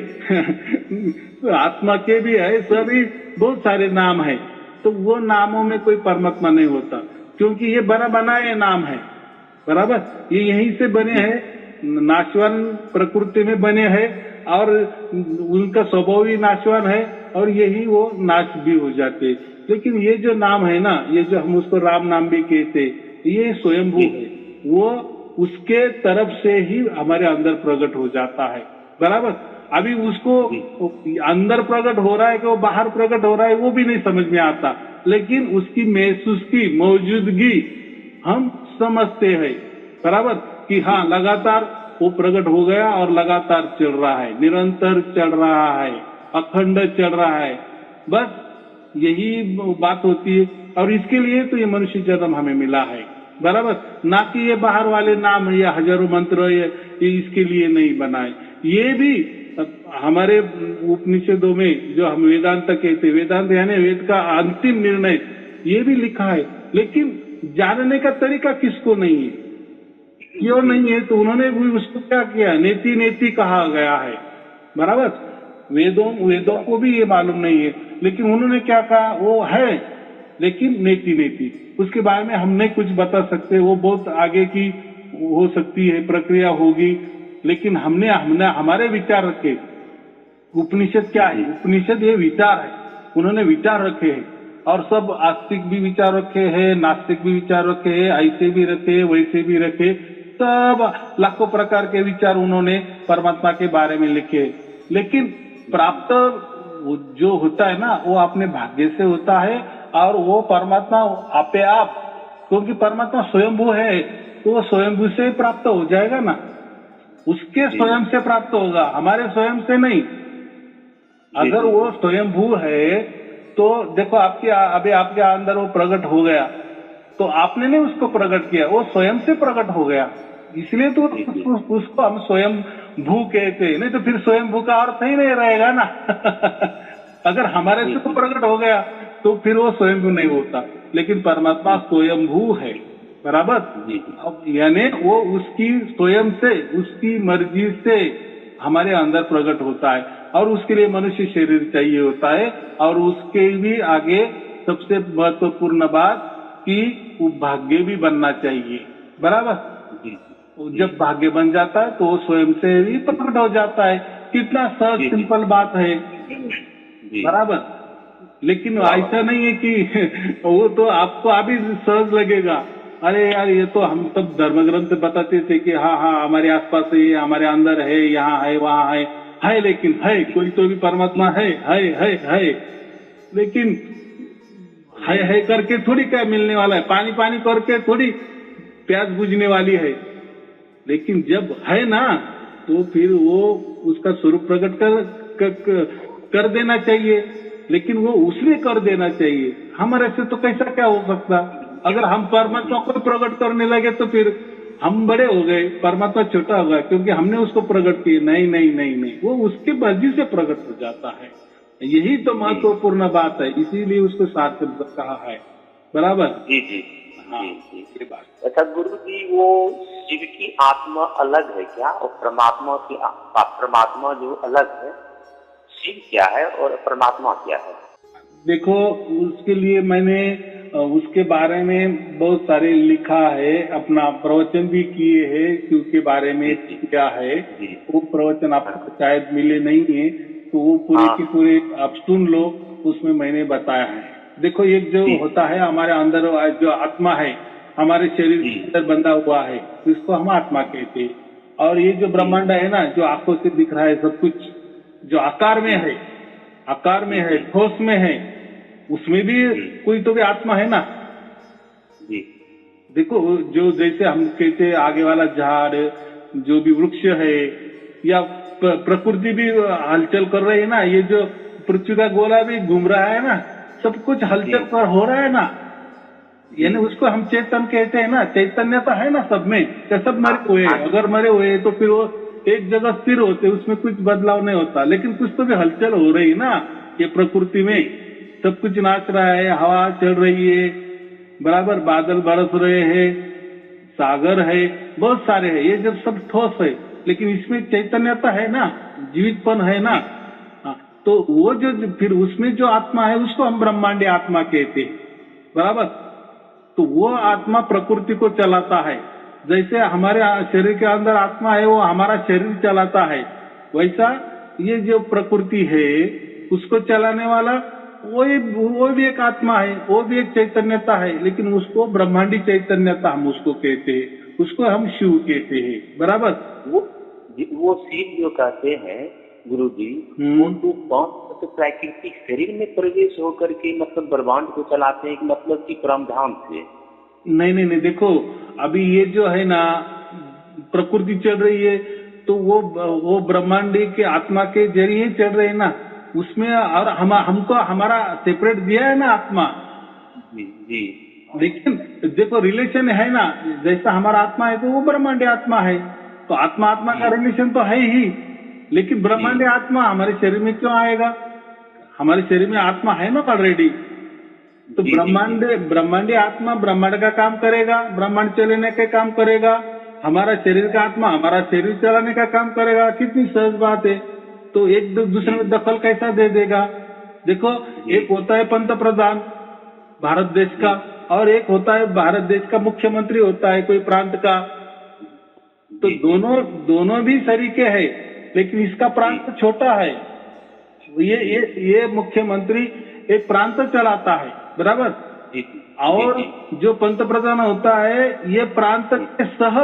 आत्मा के भी है, सभी बहुत सारे नाम है। तो वो नामों में कोई परमात्मा नहीं होता, क्योंकि ये बना बनाए नाम है, बराबर। ये यहीं से बने हैं, नाशवान प्रकृति में बने हैं, और उनका स्वभाव भी नाशवान है, और यही वो नाश भी हो जाते। लेकिन ये जो नाम है ना, ये जो हम उसको राम नाम भी कहते, ये स्वयंभू है। वो उसके तरफ से ही हमारे अंदर प्रकट हो जाता है, बराबर। अभी उसको अंदर प्रकट हो रहा है कि वो बाहर प्रकट हो रहा है, वो भी नहीं समझ में आता, लेकिन उसकी महसूस की मौजूदगी हम समझते हैं, बराबर, कि हाँ लगातार वो प्रकट हो गया और लगातार चल रहा है, निरंतर चल रहा है, अखंड चल रहा है। बस यही बात होती है, और इसके लिए तो ये मनुष्य जन्म हमें मिला है। बराबर, ना कि ये बाहर वाले नाम है या हजारों मंत्र ये इसके लिए नहीं बनाए। ये भी हमारे उपनिषदों में जो हम वेदांत कहते, वेदांत यानी वेद का अंतिम निर्णय, ये भी लिखा है, लेकिन जानने का तरीका किसको नहीं है, क्यों नहीं है? तो उन्होंने भी उसको क्या किया, नेति नेति कहा गया है, बराबर। वेदों को भी ये मालूम नहीं है, लेकिन उन्होंने क्या कहा, वो है लेकिन नेति नेति, उसके बारे में हम नहीं कुछ बता सकते, वो बहुत आगे की हो सकती है, प्रक्रिया होगी, लेकिन हमने हमारे विचार रखे। उपनिषद क्या है? उपनिषद ये विचार है, उन्होंने विचार रखे हैं, और सब आस्तिक भी विचार रखे हैं, नास्तिक भी विचार रखे हैं, ऐसे भी रखे, वैसे भी रखे, सब लाखों प्रकार के विचार उन्होंने परमात्मा के बारे में लिखे। लेकिन प्राप्त जो होता है ना, वो अपने भाग्य से होता है, और वो परमात्मा आपे आप, क्योंकि परमात्मा स्वयंभू है, तो वो स्वयंभू से प्राप्त हो जाएगा ना, उसके स्वयं से प्राप्त होगा, हमारे स्वयं से नहीं। अगर वो स्वयंभू है तो देखो अभी आपके अंदर वो प्रकट हो गया, तो आपने नहीं उसको प्रकट किया, वो स्वयं से प्रकट हो गया, इसलिए तो उसको हम स्वयं भू कहते हैं, नहीं तो फिर स्वयं भू का अर्थ ही नहीं रहेगा ना। अगर हमारे से तो प्रकट हो गया तो फिर वो स्वयं भू नहीं होता, लेकिन परमात्मा स्वयं भू है, बराबर। अब यानी वो उसकी स्वयं से, उसकी मर्जी से हमारे अंदर प्रकट होता है, और उसके लिए मनुष्य शरीर चाहिए होता है, और उसके भी आगे सबसे महत्वपूर्ण बात कि वो भाग्य भी बनना चाहिए, बराबर। जब भाग्य बन जाता है तो वो स्वयं से भी प्रकट हो जाता है, कितना सहज सिंपल बात है, बराबर। लेकिन ऐसा नहीं है कि वो तो आपको अभी सहज लगेगा, अरे यार ये तो हम सब धर्म ग्रंथ बताते थे कि हाँ हाँ हमारे आसपास है, हमारे अंदर है, यहाँ है, वहाँ है, लेकिन है कोई तो भी परमात्मा है, लेकिन है करके थोड़ी क्या मिलने वाला है, पानी पानी करके थोड़ी प्यास बुझने वाली है। लेकिन जब है ना, तो फिर वो उसका स्वरूप प्रकट कर देना चाहिए, लेकिन वो उसने कर देना चाहिए, हमारे से तो कैसा क्या हो सकता। अगर हम परमात्मा को प्रकट करने लगे तो फिर हम बड़े हो गए, परमात्मा छोटा होगा, क्योंकि हमने उसको प्रकट किया। नहीं नहीं नहीं नहीं, वो उसके मर्जी से प्रकट हो जाता है, यही तो महत्वपूर्ण बात है, इसीलिए उसको साथ कहा है, बराबर। जी जी हाँ, ये बात। अच्छा गुरु जी, वो शिव की आत्मा अलग है क्या, और परमात्मा जो अलग है, शिव क्या है और परमात्मा क्या है? देखो, उसके लिए मैंने उसके बारे में बहुत सारे लिखा है, अपना प्रवचन भी किए हैं शिव के बारे में क्या है, वो प्रवचन आपको शायद मिले नहीं है, तो वो पूरे की पूरे आप सुन लो, उसमें मैंने बताया है। देखो, एक जो होता है हमारे अंदर जो आत्मा है, हमारे शरीर के अंदर बंधा हुआ है, इसको हम आत्मा कहते हैं। और ये जो ब्रह्मांड है ना, जो आंखों से दिख रहा है सब कुछ, जो आकार में है, ठोस में है, उसमें भी कोई तो भी आत्मा है ना। देखो, जो जैसे हम कहते हैं आगे वाला झाड़, जो भी वृक्ष है, या प्रकृति भी हलचल कर रही है ना, ये जो पृथ्वी का गोला भी घूम रहा है ना, सब कुछ हलचल कर हो रहा है ना, यानी उसको हम चेतन कहते हैं ना। चैतन्य तो है ना सब में, क्या सब मरे हुए? अगर मरे हुए तो फिर वो एक जगह स्थिर होते, उसमें कुछ बदलाव नहीं होता, लेकिन कुछ तो भी हलचल हो रही है ना। ये प्रकृति में सब कुछ नाच रहा है, हवा चल रही है, बराबर, बादल बरस रहे हैं, सागर है, बहुत सारे है, ये जब सब ठोस है, लेकिन इसमें चैतन्यता है ना, जीवितपन है ना। तो वो जो फिर उसमें जो आत्मा है, उसको हम ब्रह्मांडी आत्मा कहते हैं, बराबर। तो वो आत्मा प्रकृति को चलाता है, जैसे हमारे शरीर के अंदर आत्मा है, वो हमारा शरीर चलाता है, वैसा ये जो प्रकृति है उसको चलाने वाला वो भी एक आत्मा है, वो भी एक चैतन्यता है, लेकिन उसको ब्रह्मांडी चैतन्यता हम उसको कहते हैं, उसको हम शिव कहते हैं, बराबर। वो शिव जो कहते हैं गुरु जी, वो तो प्राकृतिक शरीर में प्रवेश होकर के मतलब ब्रह्मांड को चलाते हैं, मतलब कि परमधाम से? नहीं, देखो, अभी ये जो है ना प्रकृति चल रही है, तो वो ब्रह्मांडी के आत्मा के जरिए चल रहे हैं ना, उसमें। और हमको हमारा सेपरेट दिया है ना आत्मा, जी। लेकिन देखो रिलेशन है ना, जैसा हमारा आत्मा है तो वो ब्रह्मांड आत्मा है, तो आत्मा आत्मा का रिलेशन तो है ही, लेकिन ब्रह्मांड आत्मा हमारे शरीर में क्यों आएगा? हमारे शरीर में आत्मा है ना ऑलरेडी, तो ब्रह्मांडी आत्मा ब्रह्मांड का काम करेगा, ब्रह्मांड चलाने का काम करेगा, हमारा शरीर का आत्मा हमारा शरीर चलाने का काम करेगा। कितनी सहज बात है। तो एक दूसरे में दखल कैसा दे देगा? देखो, एक होता है पंत प्रधान भारत देश का, और एक होता है भारत देश का मुख्यमंत्री होता है कोई प्रांत का, तो दोनों भी सरीके हैं, लेकिन इसका प्रांत छोटा है। ये मुख्यमंत्री एक प्रांत चलाता है, बराबर, और जो पंत प्रधान होता है ये प्रांत के सह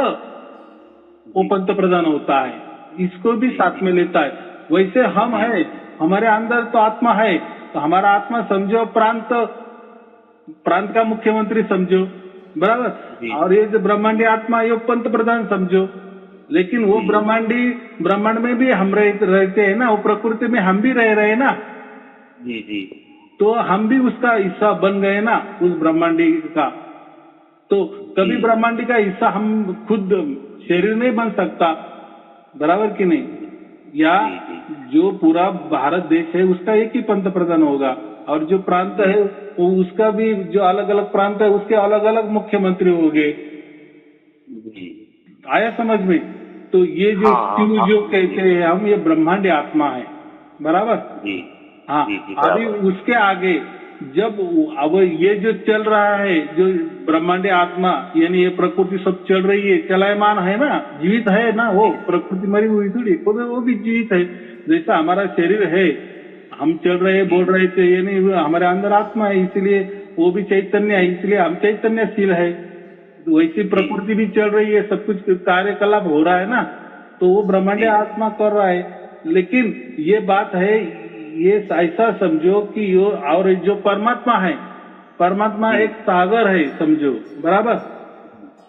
वो पंत प्रधान होता है, इसको भी साथ में लेता है। वैसे हम है, हमारे अंदर तो आत्मा है, तो हमारा आत्मा समझो प्रांत का मुख्यमंत्री समझो, बराबर, और ये जो ब्रह्मांडी आत्मा ये पंत प्रधान समझो। लेकिन वो ब्रह्मांड में भी हम रहते हैं ना, वो प्रकृति में हम भी रह रहे हैं ना, तो हम भी उसका हिस्सा बन गए ना उस ब्रह्मांडी का। तो कभी ब्रह्मांडी का हिस्सा हम खुद शरीर नहीं बन सकता, बराबर कि नहीं? या जो पूरा भारत देश है उसका एक ही पंत प्रधान होगा, और जो प्रांत है वो उसका भी, जो अलग अलग प्रांत है उसके अलग अलग मुख्यमंत्री होंगे। आया समझ में? तो ये जो कहते हैं हम, ये ब्रह्मांड आत्मा है, बराबर। हाँ, अभी उसके आगे जब अब ये जो चल रहा है, जो ब्रह्मांड आत्मा यानी ये प्रकृति सब चल रही है, चलायमान है ना, जीवित है ना, वो प्रकृति मरी हुई थोड़ी, वो भी जीवित है। जैसा हमारा शरीर है, हम चल रहे बोल रहे थे, यानी हमारे अंदर आत्मा है, इसलिए वो भी चैतन्य है, इसलिए हम चैतन्यशील है। वैसी प्रकृति भी चल रही है, सब कुछ कार्यकलाप हो रहा है ना, तो वो ब्रह्मांड आत्मा कर रहा है। लेकिन ये बात है, ये ऐसा समझो कि और जो परमात्मा है, परमात्मा एक सागर है समझो, बराबर,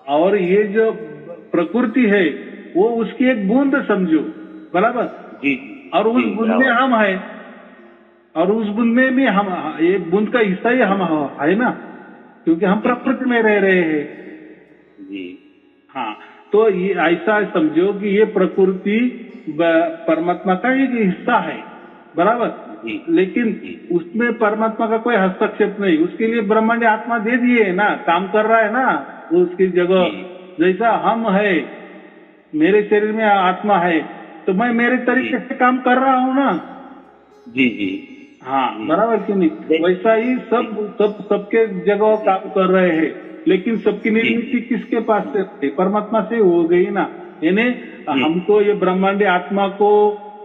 और ये जो प्रकृति है वो उसकी एक बूंद समझो, बराबर, और उस बूंद में हम है, और उस बूंद में भी हम, एक बूंद का हिस्सा ही हम है ना, क्योंकि हम प्रकृति में रह रहे हैं। हाँ, तो ये ऐसा समझो कि ये प्रकृति परमात्मा का एक हिस्सा है, बराबर, लेकिन उसमें परमात्मा का कोई हस्तक्षेप नहीं। उसके लिए ब्रह्मांड आत्मा दे दिए है ना, काम कर रहा है ना उसकी जगह। जैसा हम है, मेरे शरीर में आत्मा है, तो मैं मेरे तरीके से काम कर रहा हूँ ना। हाँ, बराबर क्यों नहीं? वैसा ही सबके जगह काम कर रहे हैं, लेकिन सबकी निर्मिति किसके पास से? परमात्मा से हो गई ना। यानी हमको, ये ब्रह्मांडी आत्मा को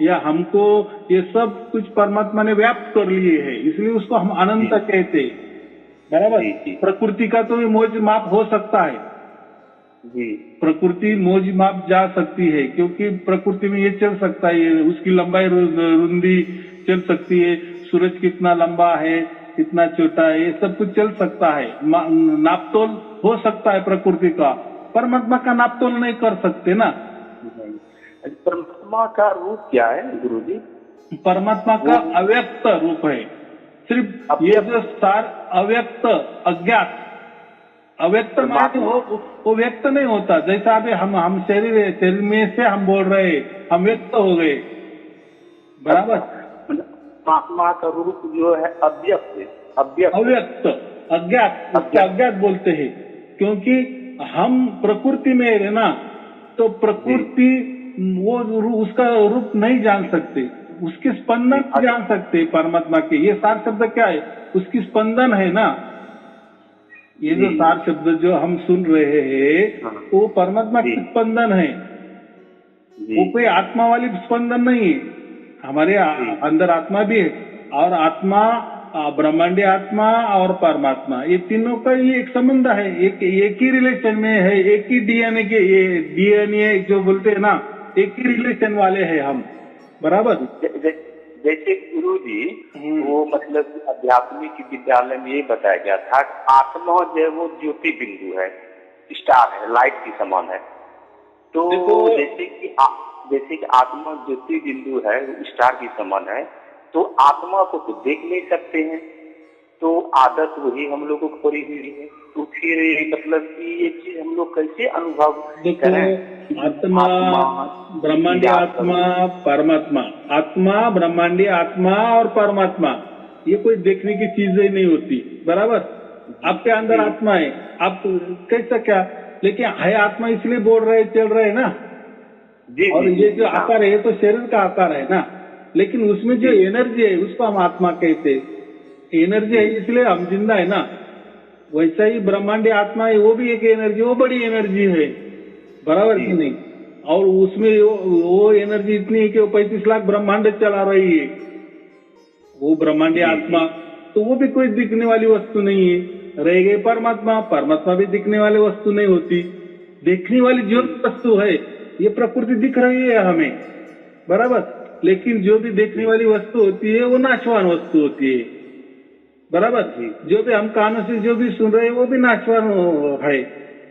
या हमको, ये सब कुछ परमात्मा ने व्याप्त कर लिए है, इसलिए उसको हम अनंत कहते, बराबर। प्रकृति का तो मौज माप हो सकता है, प्रकृति मौज माप जा सकती है, क्योंकि प्रकृति में ये चल सकता है, उसकी लंबाई रुंदी चल सकती है, सूरज कितना लंबा है कितना छोटा है, ये सब कुछ चल सकता है, नापतोल हो सकता है प्रकृति का। परमात्मा का नापतोल नहीं कर सकते ना। परमात्मा का रूप क्या है गुरुजी? परमात्मा का अव्यक्त रूप है, सिर्फ ये जो सार अव्यक्त, अज्ञात, अव्यक्त माने वो व्यक्त नहीं होता। जैसा अभी हम शरीर में से हम बोल रहे, हम व्यक्त हो गए, बराबर। परमात्मा का रूप जो है अव्यक्त, अज्ञात, उसको अज्ञात बोलते हैं, क्योंकि हम प्रकृति में है ना, तो प्रकृति वो उसका रूप नहीं जान सकते, उसके स्पंदन जान सकते परमात्मा के। ये सार शब्द क्या है? उसकी स्पंदन है ना। ये जो सार शब्द जो हम सुन रहे हैं वो परमात्मा की स्पंदन है, वो कोई आत्मा वाली स्पंदन नहीं है। हमारे अंदर आत्मा भी है, और आत्मा, ब्रह्मांडी आत्मा और परमात्मा, ये तीनों का ये एक संबंध है, एक ही रिलेशन में है, एक ही डीएनए के, ये डीएनए जो बोलते हैं ना, एक ही रिलेशन वाले हैं हम, बराबर। जैसे गुरु जी, वो मतलब आध्यात्मिक विद्यालय में ये बताया गया था कि आत्मा जो है वो ज्योति बिंदु है, स्टार है, लाइट की समान है। तो जैसे कि आत्मा ज्योति बिंदु है, स्टार की समान है, तो आत्मा को तो देख नहीं सकते हैं, तो आदत वही हम लोगों को पड़ी हुई है। तो फिर मतलब कि ये चीज हम लोग कैसे अनुभव करें? आत्मा, ब्रह्मांडी आत्मा, परमात्मा, आत्मा, ब्रह्मांडी आत्मा और परमात्मा, ये कोई देखने की चीजें नहीं होती, बराबर। आपके अंदर आत्मा है, आप कैसा क्या, लेकिन है आत्मा इसलिए बोल रहे चल रहे ना। और ये जो आकार है तो शरीर का आकार है ना, लेकिन उसमें जो एनर्जी है उसको हम आत्मा कहते हैं। एनर्जी है इसलिए हम जिंदा है ना। वैसा ही ब्रह्मांडी आत्मा है, वो भी एक एनर्जी, वो बड़ी एनर्जी है, बराबर कि नहीं। और उसमें वो एनर्जी इतनी है कि वो 35 लाख ब्रह्मांड चला रही है, वो ब्रह्मांडी आत्मा। तो वो भी कोई दिखने वाली वस्तु नहीं है। रह गए परमात्मा, परमात्मा भी दिखने वाली वस्तु नहीं होती। देखने वाली जो वस्तु है, ये प्रकृति दिख रही है हमें, बराबर। लेकिन जो भी देखने वाली वस्तु होती है वो नाशवान वस्तु होती है, बराबर। जो भी हम कानों से जो भी सुन रहे हैं वो भी नाशवान है।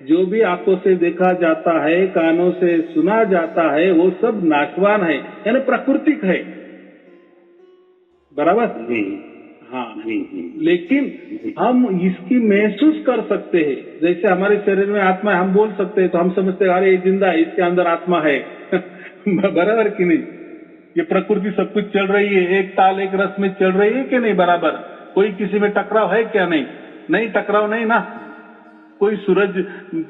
जो भी आंखों से देखा जाता है, कानों से सुना जाता है, वो सब नाशवान है, यानी प्राकृतिक है, बराबर। हाँ, लेकिन हम इसकी महसूस कर सकते हैं। जैसे हमारे शरीर में आत्मा है, हम बोल सकते हैं तो हम समझते हैं अरे ये जिंदा है, इसके अंदर आत्मा है। बराबर कि नहीं। ये प्रकृति सब कुछ चल रही है, एक ताल एक रस में चल रही है कि नहीं, बराबर। कोई किसी में टकराव है क्या? नहीं टकराव नहीं ना। कोई सूरज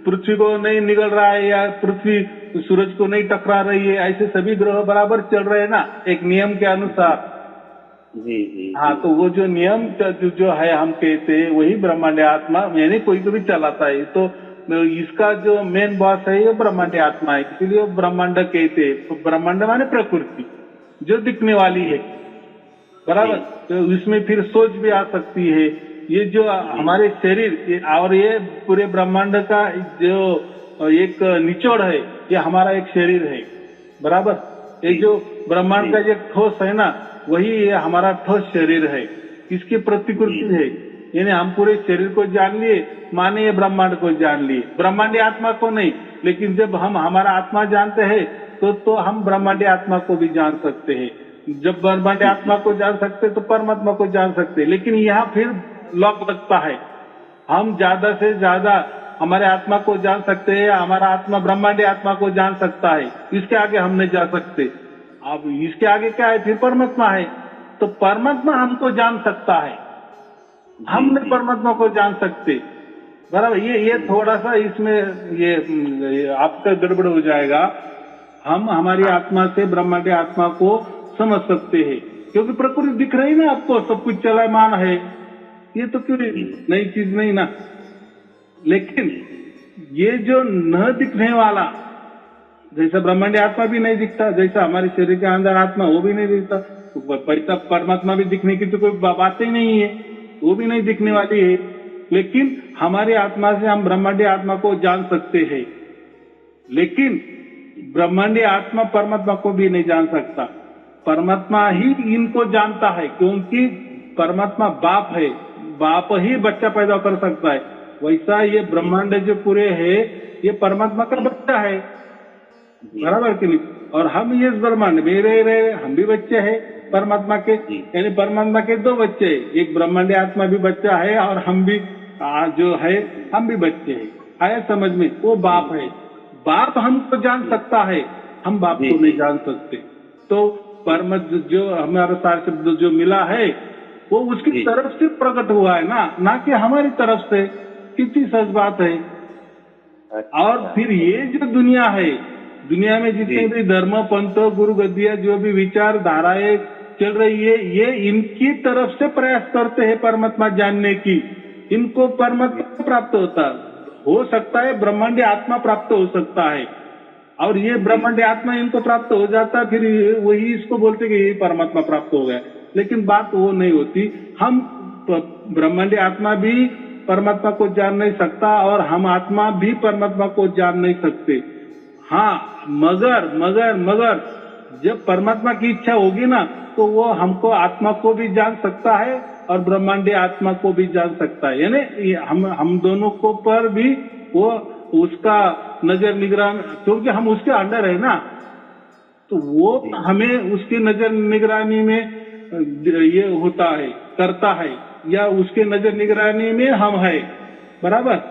पृथ्वी को नहीं निगल रहा है या पृथ्वी सूरज को नहीं टकरा रही है, ऐसे सभी ग्रह बराबर चल रहे हैं ना, एक नियम के अनुसार। हाँ, तो वो जो नियम जो है हम कहते हैं वही ब्रह्मांड आत्मा, यानी कोई को भी चलाता है। तो इसका जो मेन बॉस है ये ब्रह्मांड आत्मा है, इसीलिए वो ब्रह्मांड कहते हैं। ब्रह्मांड माने प्रकृति जो दिखने वाली है, बराबर। तो इसमें फिर सोच भी आ सकती है। ये जो हमारे शरीर और ये पूरे ब्रह्मांड का जो एक निचोड़ है, ये हमारा एक शरीर है, बराबर। ये जो ब्रह्मांड का एक ठोस है ना, वही ये हमारा ठोस शरीर है। इसकी प्रतिकृति है, यानी हम पूरे शरीर को जान लिए, माने ये ब्रह्मांड को जान लिए, ब्रह्मांडी आत्मा को नहीं। लेकिन जब हम हमारा आत्मा जानते हैं तो हम ब्रह्मांडी आत्मा को भी जान सकते हैं। जब ब्रह्मांडी आत्मा को जान सकते तो परमात्मा को जान सकते। लेकिन यहाँ फिर लॉक लगता है, हम ज्यादा से ज्यादा हमारे आत्मा को जान सकते हैं, हमारा आत्मा ब्रह्मांडी आत्मा को जान सकता है, इसके आगे हम नहीं जा सकते। अब इसके आगे क्या है, फिर परमात्मा है। तो परमात्मा हमको जान सकता है, हम नहीं परमात्मा को जान सकते, बराबर। ये थोड़ा सा इसमें ये आपका गड़बड़ हो जाएगा। हम हमारी आत्मा से ब्रह्मांडी आत्मा को समझ सकते हैं, क्योंकि प्रकृति दिख रही ना आपको, सब कुछ चलायमान है, ये तो कोई नई चीज नहीं ना। लेकिन ये जो न दिखने वाला, जैसा ब्रह्मांडी आत्मा भी नहीं दिखता, जैसा हमारे शरीर के अंदर आत्मा वो भी नहीं दिखता, पैसा परमात्मा भी दिखने की तो कोई बात ही नहीं है, वो भी नहीं दिखने वाली है। लेकिन हमारी आत्मा से हम ब्रह्मांडी आत्मा को जान सकते हैं, लेकिन ब्रह्मांडी आत्मा परमात्मा को भी नहीं जान सकता। परमात्मा ही इनको जानता है, क्योंकि परमात्मा बाप है, बाप ही बच्चा पैदा कर सकता है। वैसा ये ब्रह्मांड जो पूरे है, ये परमात्मा का बच्चा है, बराबर कि नहीं। और हम ये ब्रह्मांड में रह रहे, हम भी बच्चे हैं परमात्मा के, यानी परमात्मा के दो बच्चे हैं, एक ब्रह्मांडी आत्मा भी बच्चा है और हम भी जो है हम भी बच्चे हैं। आया समझ में। वो बाप है, बाप हमको जान सकता है, हम बाप को नहीं जान सकते। तो परम जो हमारा सार शब्द जो मिला है वो उसकी तरफ से प्रकट हुआ है ना कि हमारी तरफ से। कितनी सच बात है। और फिर ये जो दुनिया है, दुनिया में जितने भी धर्म पंथ गुरु गद्दियां जो भी विचार धाराएं चल रही है, ये इनकी तरफ से प्रयास करते हैं परमात्मा जानने की। इनको परमात्मा प्राप्त हो सकता है, ब्रह्मांडी आत्मा प्राप्त हो सकता है, और ये ब्रह्मांडी आत्मा इनको प्राप्त हो जाता है, फिर वही इसको बोलते कि ये परमात्मा प्राप्त हो गया। लेकिन बात वो नहीं होती। हम ब्रह्मांडी आत्मा भी परमात्मा को जान नहीं सकता और हम आत्मा भी परमात्मा को जान नहीं सकते। हाँ, मगर जब परमात्मा की इच्छा होगी ना, तो वो हमको आत्मा को भी जान सकता है और ब्रह्मांडी आत्मा को भी जान सकता है। यानी हम दोनों को पर भी वो उसका नजर निगरानी, क्योंकि हम उसके अंडर है ना, तो वो हमें उसकी नजर निगरानी में ये होता है, करता है। या उसके नजर निगरानी में हम है, बराबर।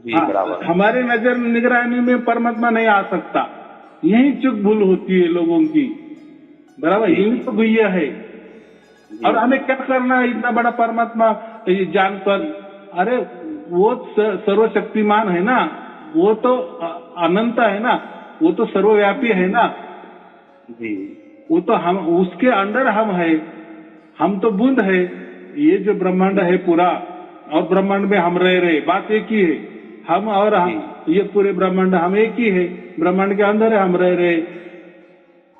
जी हाँ, बराबर। हमारे नजर निगरानी में परमात्मा नहीं आ सकता, यही चूक भूल होती है लोगों की, बराबर। यही तो भैया है। और हमें क्या करना है इतना बड़ा परमात्मा जानकर? अरे वो सर्वशक्तिमान है ना, वो तो अनंत है ना, वो तो सर्वव्यापी है ना जी। वो तो हम उसके अंडर हम है, हम तो बूंद है। ये जो ब्रह्मांड है पूरा, और ब्रह्मांड में हम रह रहे, बात एक ही है। हम और हम, ये पूरे ब्रह्मांड हम एक ही है, ब्रह्मांड के अंदर है हम रह रहे।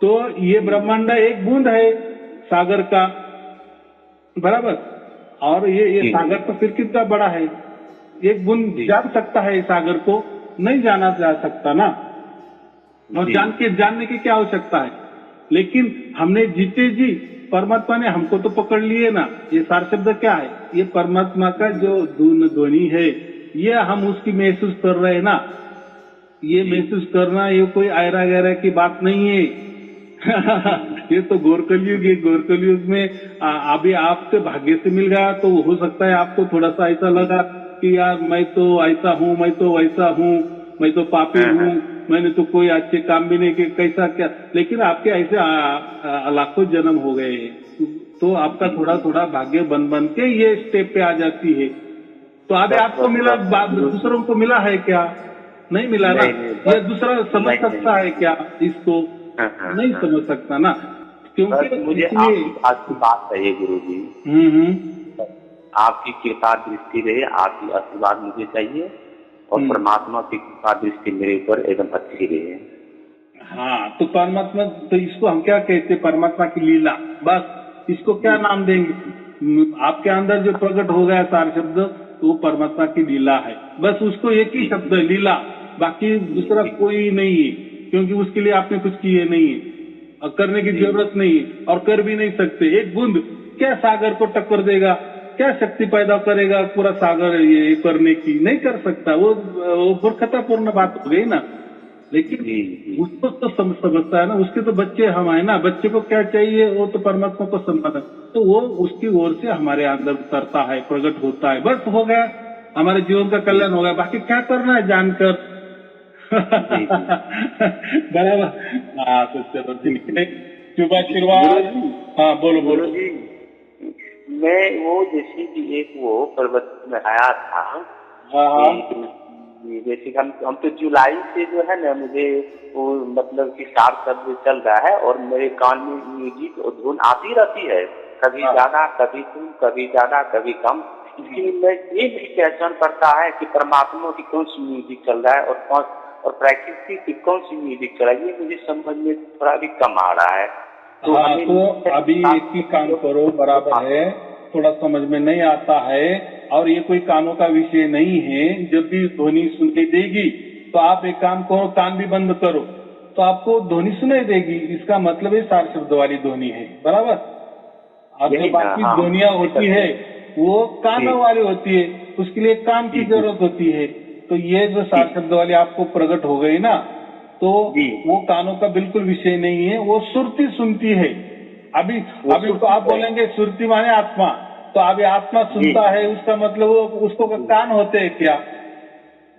तो ये ब्रह्मांड एक बूंद है सागर का, बराबर। और ये सागर तो फिर कितना बड़ा है, एक बूंद जान सकता है सागर को? नहीं जाना जा सकता ना। और जानने की क्या आवश्यकता है? लेकिन हमने जीते जी परमात्मा ने हमको तो पकड़ लिए ना। ये सार शब्द क्या है? ये परमात्मा का जो ध्वनि है, ये हम उसकी महसूस कर रहे हैं ना। ये महसूस करना ये कोई आयरा गहरा की बात नहीं है। ये तो गोरकलयुग है। गोरकलयुग में अभी आपके भाग्य से मिल गया तो हो सकता है आपको थोड़ा सा ऐसा लगा कि यार मैं तो ऐसा हूँ, मैं तो वैसा हूँ, मैं तो पापी हूँ, मैंने तो कोई अच्छे काम भी नहीं किए, कैसा क्या। लेकिन आपके ऐसे लाखों जन्म हो गए हैं, तो आपका थोड़ा थोड़ा भाग्य बन बन के ये स्टेप पे आ जाती है। तो अभी आपको मिला, दूसरों को मिला है क्या? नहीं मिला ना। ये दूसरा समझ सकता है क्या इसको? नहीं समझ सकता ना, क्योंकि मुझे आपकी बात चाहिए गुरु जी। आपकी कृपा दृष्टि रहे, आपकी आशीर्वाद मुझे चाहिए, और परमात्मा की कृपा दृष्टि मेरे ऊपर एकदम अच्छी रहे। हाँ, तो परमात्मा, तो इसको हम क्या कहते? परमात्मा की लीला, बस। इसको क्या नाम देंगे? आपके अंदर जो प्रकट हो गया सार शब्द, तो वो परमात्मा की लीला है, बस। उसको एक ही शब्द है, लीला। बाकी दूसरा कोई नहीं है, क्योंकि उसके लिए आपने कुछ किए नहीं है और करने की जरूरत नहीं है, और कर भी नहीं सकते। एक बूंद क्या सागर को टक्कर देगा? क्या शक्ति पैदा करेगा पूरा सागर ये करने की? नहीं कर सकता। वो मूर्खतापूर्ण बात हो गई ना। लेकिन उसको तो समझता है ना, उसके तो बच्चे हम है ना। बच्चे को क्या चाहिए? वो तो परमात्मा को समझना, तो वो उसकी ओर से हमारे अंदर उतरता है, प्रकट होता है, बस हो गया, हमारे जीवन का कल्याण हो गया। बाकी क्या करना है जानकर। बराबर। हाँ, तो चलो ठीक है, शुभ आशीर्वाद। हाँ बोलो बोलो जी। मैं वो जैसे कि एक वो पर्वत में आया था। हाँ। जैसे हम तो जुलाई से जो है ना, मुझे वो मतलब कि सार शब्द चल रहा है, और मेरे कान में म्यूजिक और धुन आती रहती है, कभी ज्यादा कभी कम, कभी ज्यादा कभी कम। इसलिए मैं ये भी पहचान करता है कि परमात्मा की कौन सी म्यूजिक चल रहा है और प्रकृति की कौन सी म्यूजिक चल रही है, ये मुझे समझ में थोड़ा भी कम आ रहा है। तो अभी एक ही काम करो, बराबर है, थोड़ा समझ में नहीं आता है, और ये कोई कानों का विषय नहीं है। जब भी ध्वनि सुनाई देगी तो आप एक काम करो, कान भी बंद करो, तो आपको ध्वनि सुनाई देगी। इसका मतलब है सार शब्द वाली ध्वनि है, बराबर। और जो बाकी ध्वनियां होती है वो कानों वाली होती है, उसके लिए कान की जरूरत होती है। तो ये जो सार शब्द वाली आपको प्रकट हो गई ना, तो वो कानों का बिल्कुल विषय नहीं है, वो सुरती सुनती है। अभी तो आप बोलेंगे सुरती माने आत्मा, तो अभी आत्मा सुनता है, उसका मतलब वो उसको कान होते हैं क्या?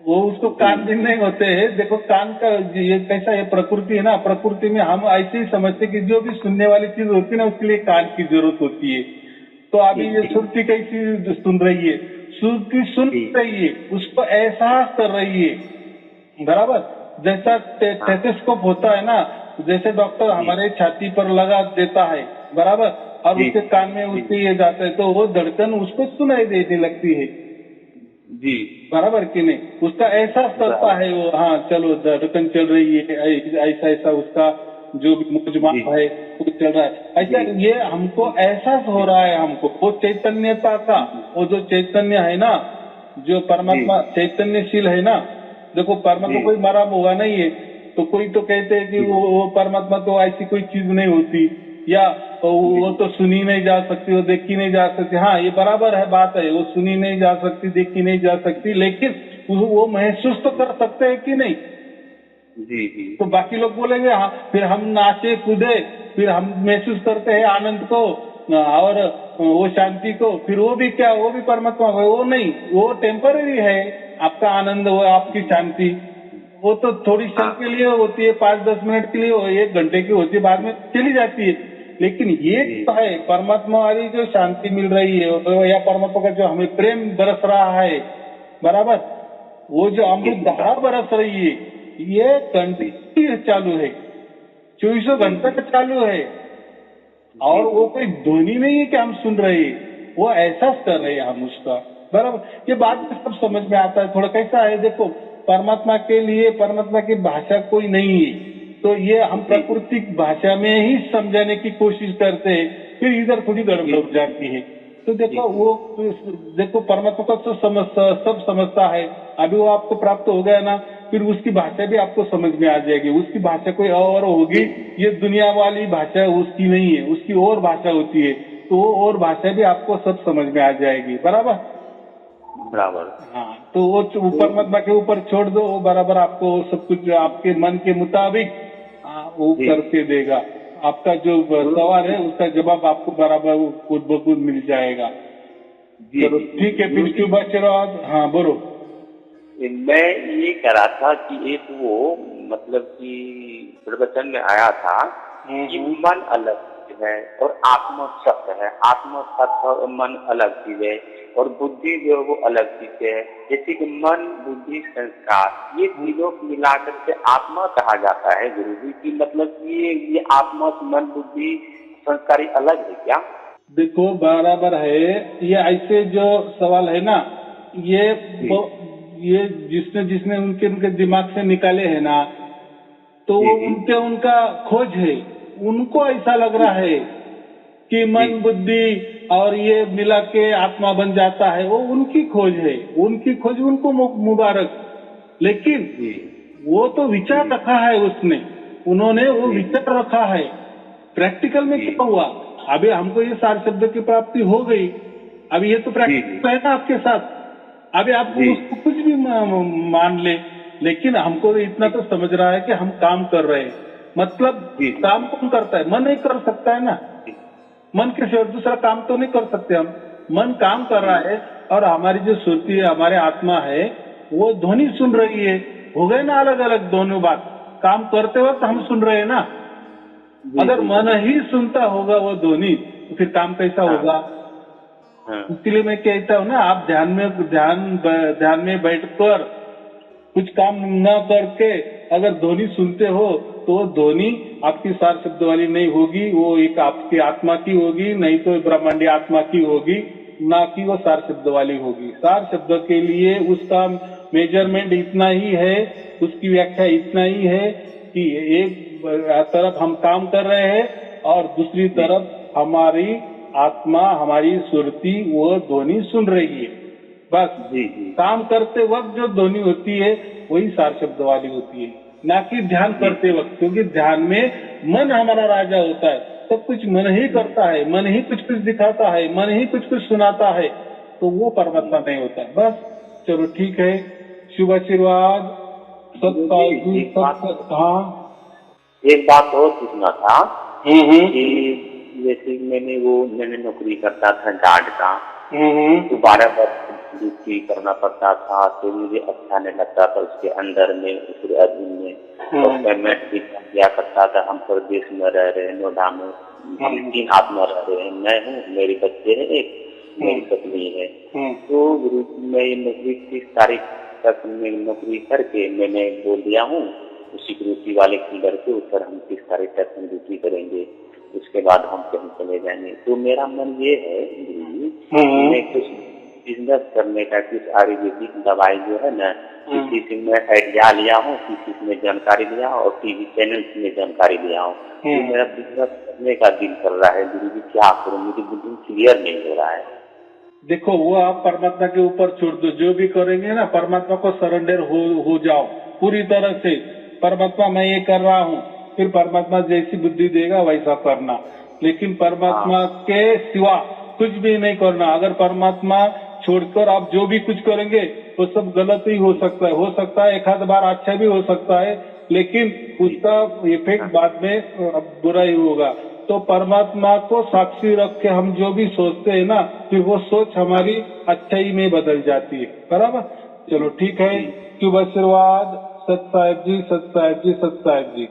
वो उसको कान भी नहीं होते हैं। देखो कान का ये कैसा है, प्रकृति है ना। प्रकृति में हम ऐसे ही समझते कि जो भी सुनने वाली चीज होती है ना, उसके लिए कान की जरूरत होती है। तो अभी ये सुरती कैसी सुन रही है? सुरती सुन रही है, उसको एहसास कर रही है, बराबर। जैसा टेथोस्कोप होता है ना, जैसे डॉक्टर हमारे छाती पर लगा देता है, बराबर, और उसके कान में उसके ये जाता है, तो वो धड़कन उसको सुनाई देने लगती है जी, बराबर कि नहीं? उसका एहसास करता है वो, हाँ चलो धड़कन चल रही है, ऐसा ऐसा उसका जो भी मुजमाप है वो चल रहा है। ऐसा ये हमको एहसास हो रहा है, हमको वो चैतन्यता का, वो जो चैतन्य है ना, जो परमात्मा चैतन्यशील है ना। देखो परमात्मा कोई मरा हुआ नहीं है, तो कोई तो कहते हैं कि वो परमात्मा तो ऐसी कोई चीज नहीं होती, या वो तो सुनी नहीं जा सकती, वो देखी नहीं जा सकती। हाँ ये बराबर है, बात है, वो सुनी नहीं जा सकती, देखी नहीं जा सकती, लेकिन वो महसूस तो कर सकते हैं कि नहीं? जी जी। तो बाकी लोग बोलेंगे हाँ, फिर हम नाचे कूदे, फिर हम महसूस करते हैं आनंद को, और वो शांति को, फिर वो भी क्या, वो भी परमात्मा है, वो नहीं, वो टेम्पररी है। आपका आनंद, वो आपकी शांति, वो तो थोड़ी क्षण के लिए होती है, 5-10 मिनट के लिए, 1 घंटे की होती है, बाद में चली जाती है। लेकिन ये है परमात्मा वाली जो शांति मिल रही है, या परमात्मा का जो हमें प्रेम बरस रहा है, बराबर, वो जो अमृत धारा बरस रही है, ये कंटिन्यू चालू है, 24 घंटे तक चालू है। और वो कोई ध्वनि नहीं है कि हम सुन रहे हैं, वो एहसास कर रहे हैं हम उसका, बराबर। ये बात सब समझ में आता है। थोड़ा कैसा है, देखो, परमात्मा के लिए परमात्मा की भाषा कोई नहीं है, तो ये हम प्राकृतिक भाषा में ही समझाने की कोशिश करते हैं, फिर इधर थोड़ी गड़बड़ हो जाती है। तो देखो, वो देखो परमात्मा का तो सब समझता है। अभी वो आपको प्राप्त हो गया ना, फिर उसकी भाषा भी आपको समझ में आ जाएगी। उसकी भाषा कोई और होगी, ये दुनिया वाली भाषा उसकी नहीं है, उसकी और भाषा होती है, तो वो और भाषा भी आपको सब समझ में आ जाएगी, बराबर। हाँ, तो वो परमात्मा के ऊपर छोड़ दो, वो बराबर आपको सब कुछ आपके मन के मुताबिक वो करके देगा। आपका जो सवाल है उसका जवाब आपको बराबर खुद ब खुद मिल जाएगा। चलो ठीक है, फिर शुभ आशीर्वाद। हाँ, बोलो। मैं ये कह रहा था कि एक वो मतलब कि प्रवचन में आया था कि मन अलग चीज है और आत्मा सत्य है, आत्मा सत्य और मन अलग चीज है, और बुद्धि जो है वो अलग चीज है। जैसे कि मन, बुद्धि, संस्कार, ये तीनों मिलाकर के आत्मा कहा जाता है गुरु जी की। मतलब ये आत्मा, मन, बुद्धि, संस्कार ये अलग है क्या? देखो, बराबर है। ये ऐसे जो सवाल है ना, ये जिसने जिसने उनके दिमाग से निकाले है ना, तो उनका खोज है। उनको ऐसा लग रहा है कि मन, बुद्धि और ये मिला के आत्मा बन जाता है, वो उनकी खोज है, उनकी खोज, उनको मुबारक। लेकिन वो तो विचार रखा है उन्होंने वो विचार रखा है। प्रैक्टिकल में क्या हुआ? अभी हमको ये सार शब्द की प्राप्ति हो गई, अभी ये तो प्रैक्टिकल है ना आपके साथ। अभी आप उसको कुछ भी मान ले, लेकिन हमको इतना तो समझ रहा है कि हम काम कर रहे हैं। मतलब काम कौन करता है? मन नहीं कर सकता है ना। मन के सिवा दूसरा काम तो नहीं कर सकते हम। मन काम कर रहा है, और हमारी जो सुरती है, हमारे आत्मा है, वो ध्वनि सुन रही है। हो गए ना अलग अलग दोनों बात। काम करते वक्त हम सुन रहे हैं ना। अगर मन ही सुनता होगा वो ध्वनि, तो फिर काम कैसा होगा? इसलिए मैं कहता हूँ ना, आप ध्यान में बैठकर कुछ काम न करके अगर ध्वनि सुनते हो, तो ध्वनि आपकी सार शब्द वाली नहीं होगी, वो एक आपकी आत्मा की होगी, नहीं तो ब्रह्मांडी आत्मा की होगी, ना कि वो सार शब्द वाली होगी। सार शब्द के लिए उसका मेजरमेंट इतना ही है, उसकी व्याख्या इतना ही है कि एक तरफ हम काम कर रहे हैं और दूसरी तरफ हमारी आत्मा, हमारी सुरती वो ध्वनि सुन रही है। बस काम करते वक्त जो ध्वनि होती है वही सार शब्द वाली होती है, ना कि ध्यान करते वक्त। क्योंकि ध्यान में मन हमारा राजा होता है, सब कुछ मन ही करता है, मन ही कुछ कुछ दिखाता है, मन ही कुछ कुछ सुनाता है, तो वो परमात्मा नहीं होता। बस चलो ठीक है, शुभ आशीर्वाद। हाँ, एक बात और पूछना था कि जैसे मैंने नौकरी करता था गार्ड का, तो 12 वर्ष ड्यूटी करना पड़ता था, तो मुझे अच्छा नहीं लगता था उसके अंदर में, उसके अधीन में। और पेमेंट भी किया करता था। हम प्रदेश में रह रहे हैं, नोएडा में, हम 3 आदमी रह रहे हैं। मैं हूँ, मेरी बच्चे है, एक मेरी पत्नी है। तो मैं ये नौकरी 30 तारीख तक मैं नौकरी करके मैंने बोल दिया हूँ सिक्योरिटी वाले की लड़के, उस हम 30 तारीख तक हम ड्यूटी करेंगे, उसके बाद हम कहीं चले जाएंगे। तो मेरा मन ये है मैं कुछ बिजनेस करने का, कुछ आयुर्वेदिक दवाई जो है ना, किसी से मैं आइडिया लिया हूँ, किसी से जानकारी लिया हूँ, और टीवी चैनल में जानकारी लिया हूँ। तो मेरा बिजनेस करने का दिल कर रहा है गुरु जी, क्या करूँ? मुझे बिल्कुल क्लियर नहीं हो रहा है। देखो, वो आप परमात्मा के ऊपर छोड़ दो। जो भी करेंगे ना, परमात्मा को सरेंडर हो जाओ पूरी तरह से। परमात्मा मैं ये कर रहा हूँ, फिर परमात्मा जैसी बुद्धि देगा वैसा करना, लेकिन परमात्मा के सिवा कुछ भी नहीं करना। अगर परमात्मा छोड़कर आप जो भी कुछ करेंगे वो सब गलत ही हो सकता है एक आध बार अच्छा भी हो सकता है, लेकिन उसका इफेक्ट बाद में बुरा ही होगा। तो परमात्मा को साक्षी रख के हम जो भी सोचते हैं ना, फिर वो सोच हमारी अच्छाई में बदल जाती है। बराबर। चलो ठीक है। शुभ आशीर्वाद। सत साहेब जी, सत साहेब जी, सत साहेब जी।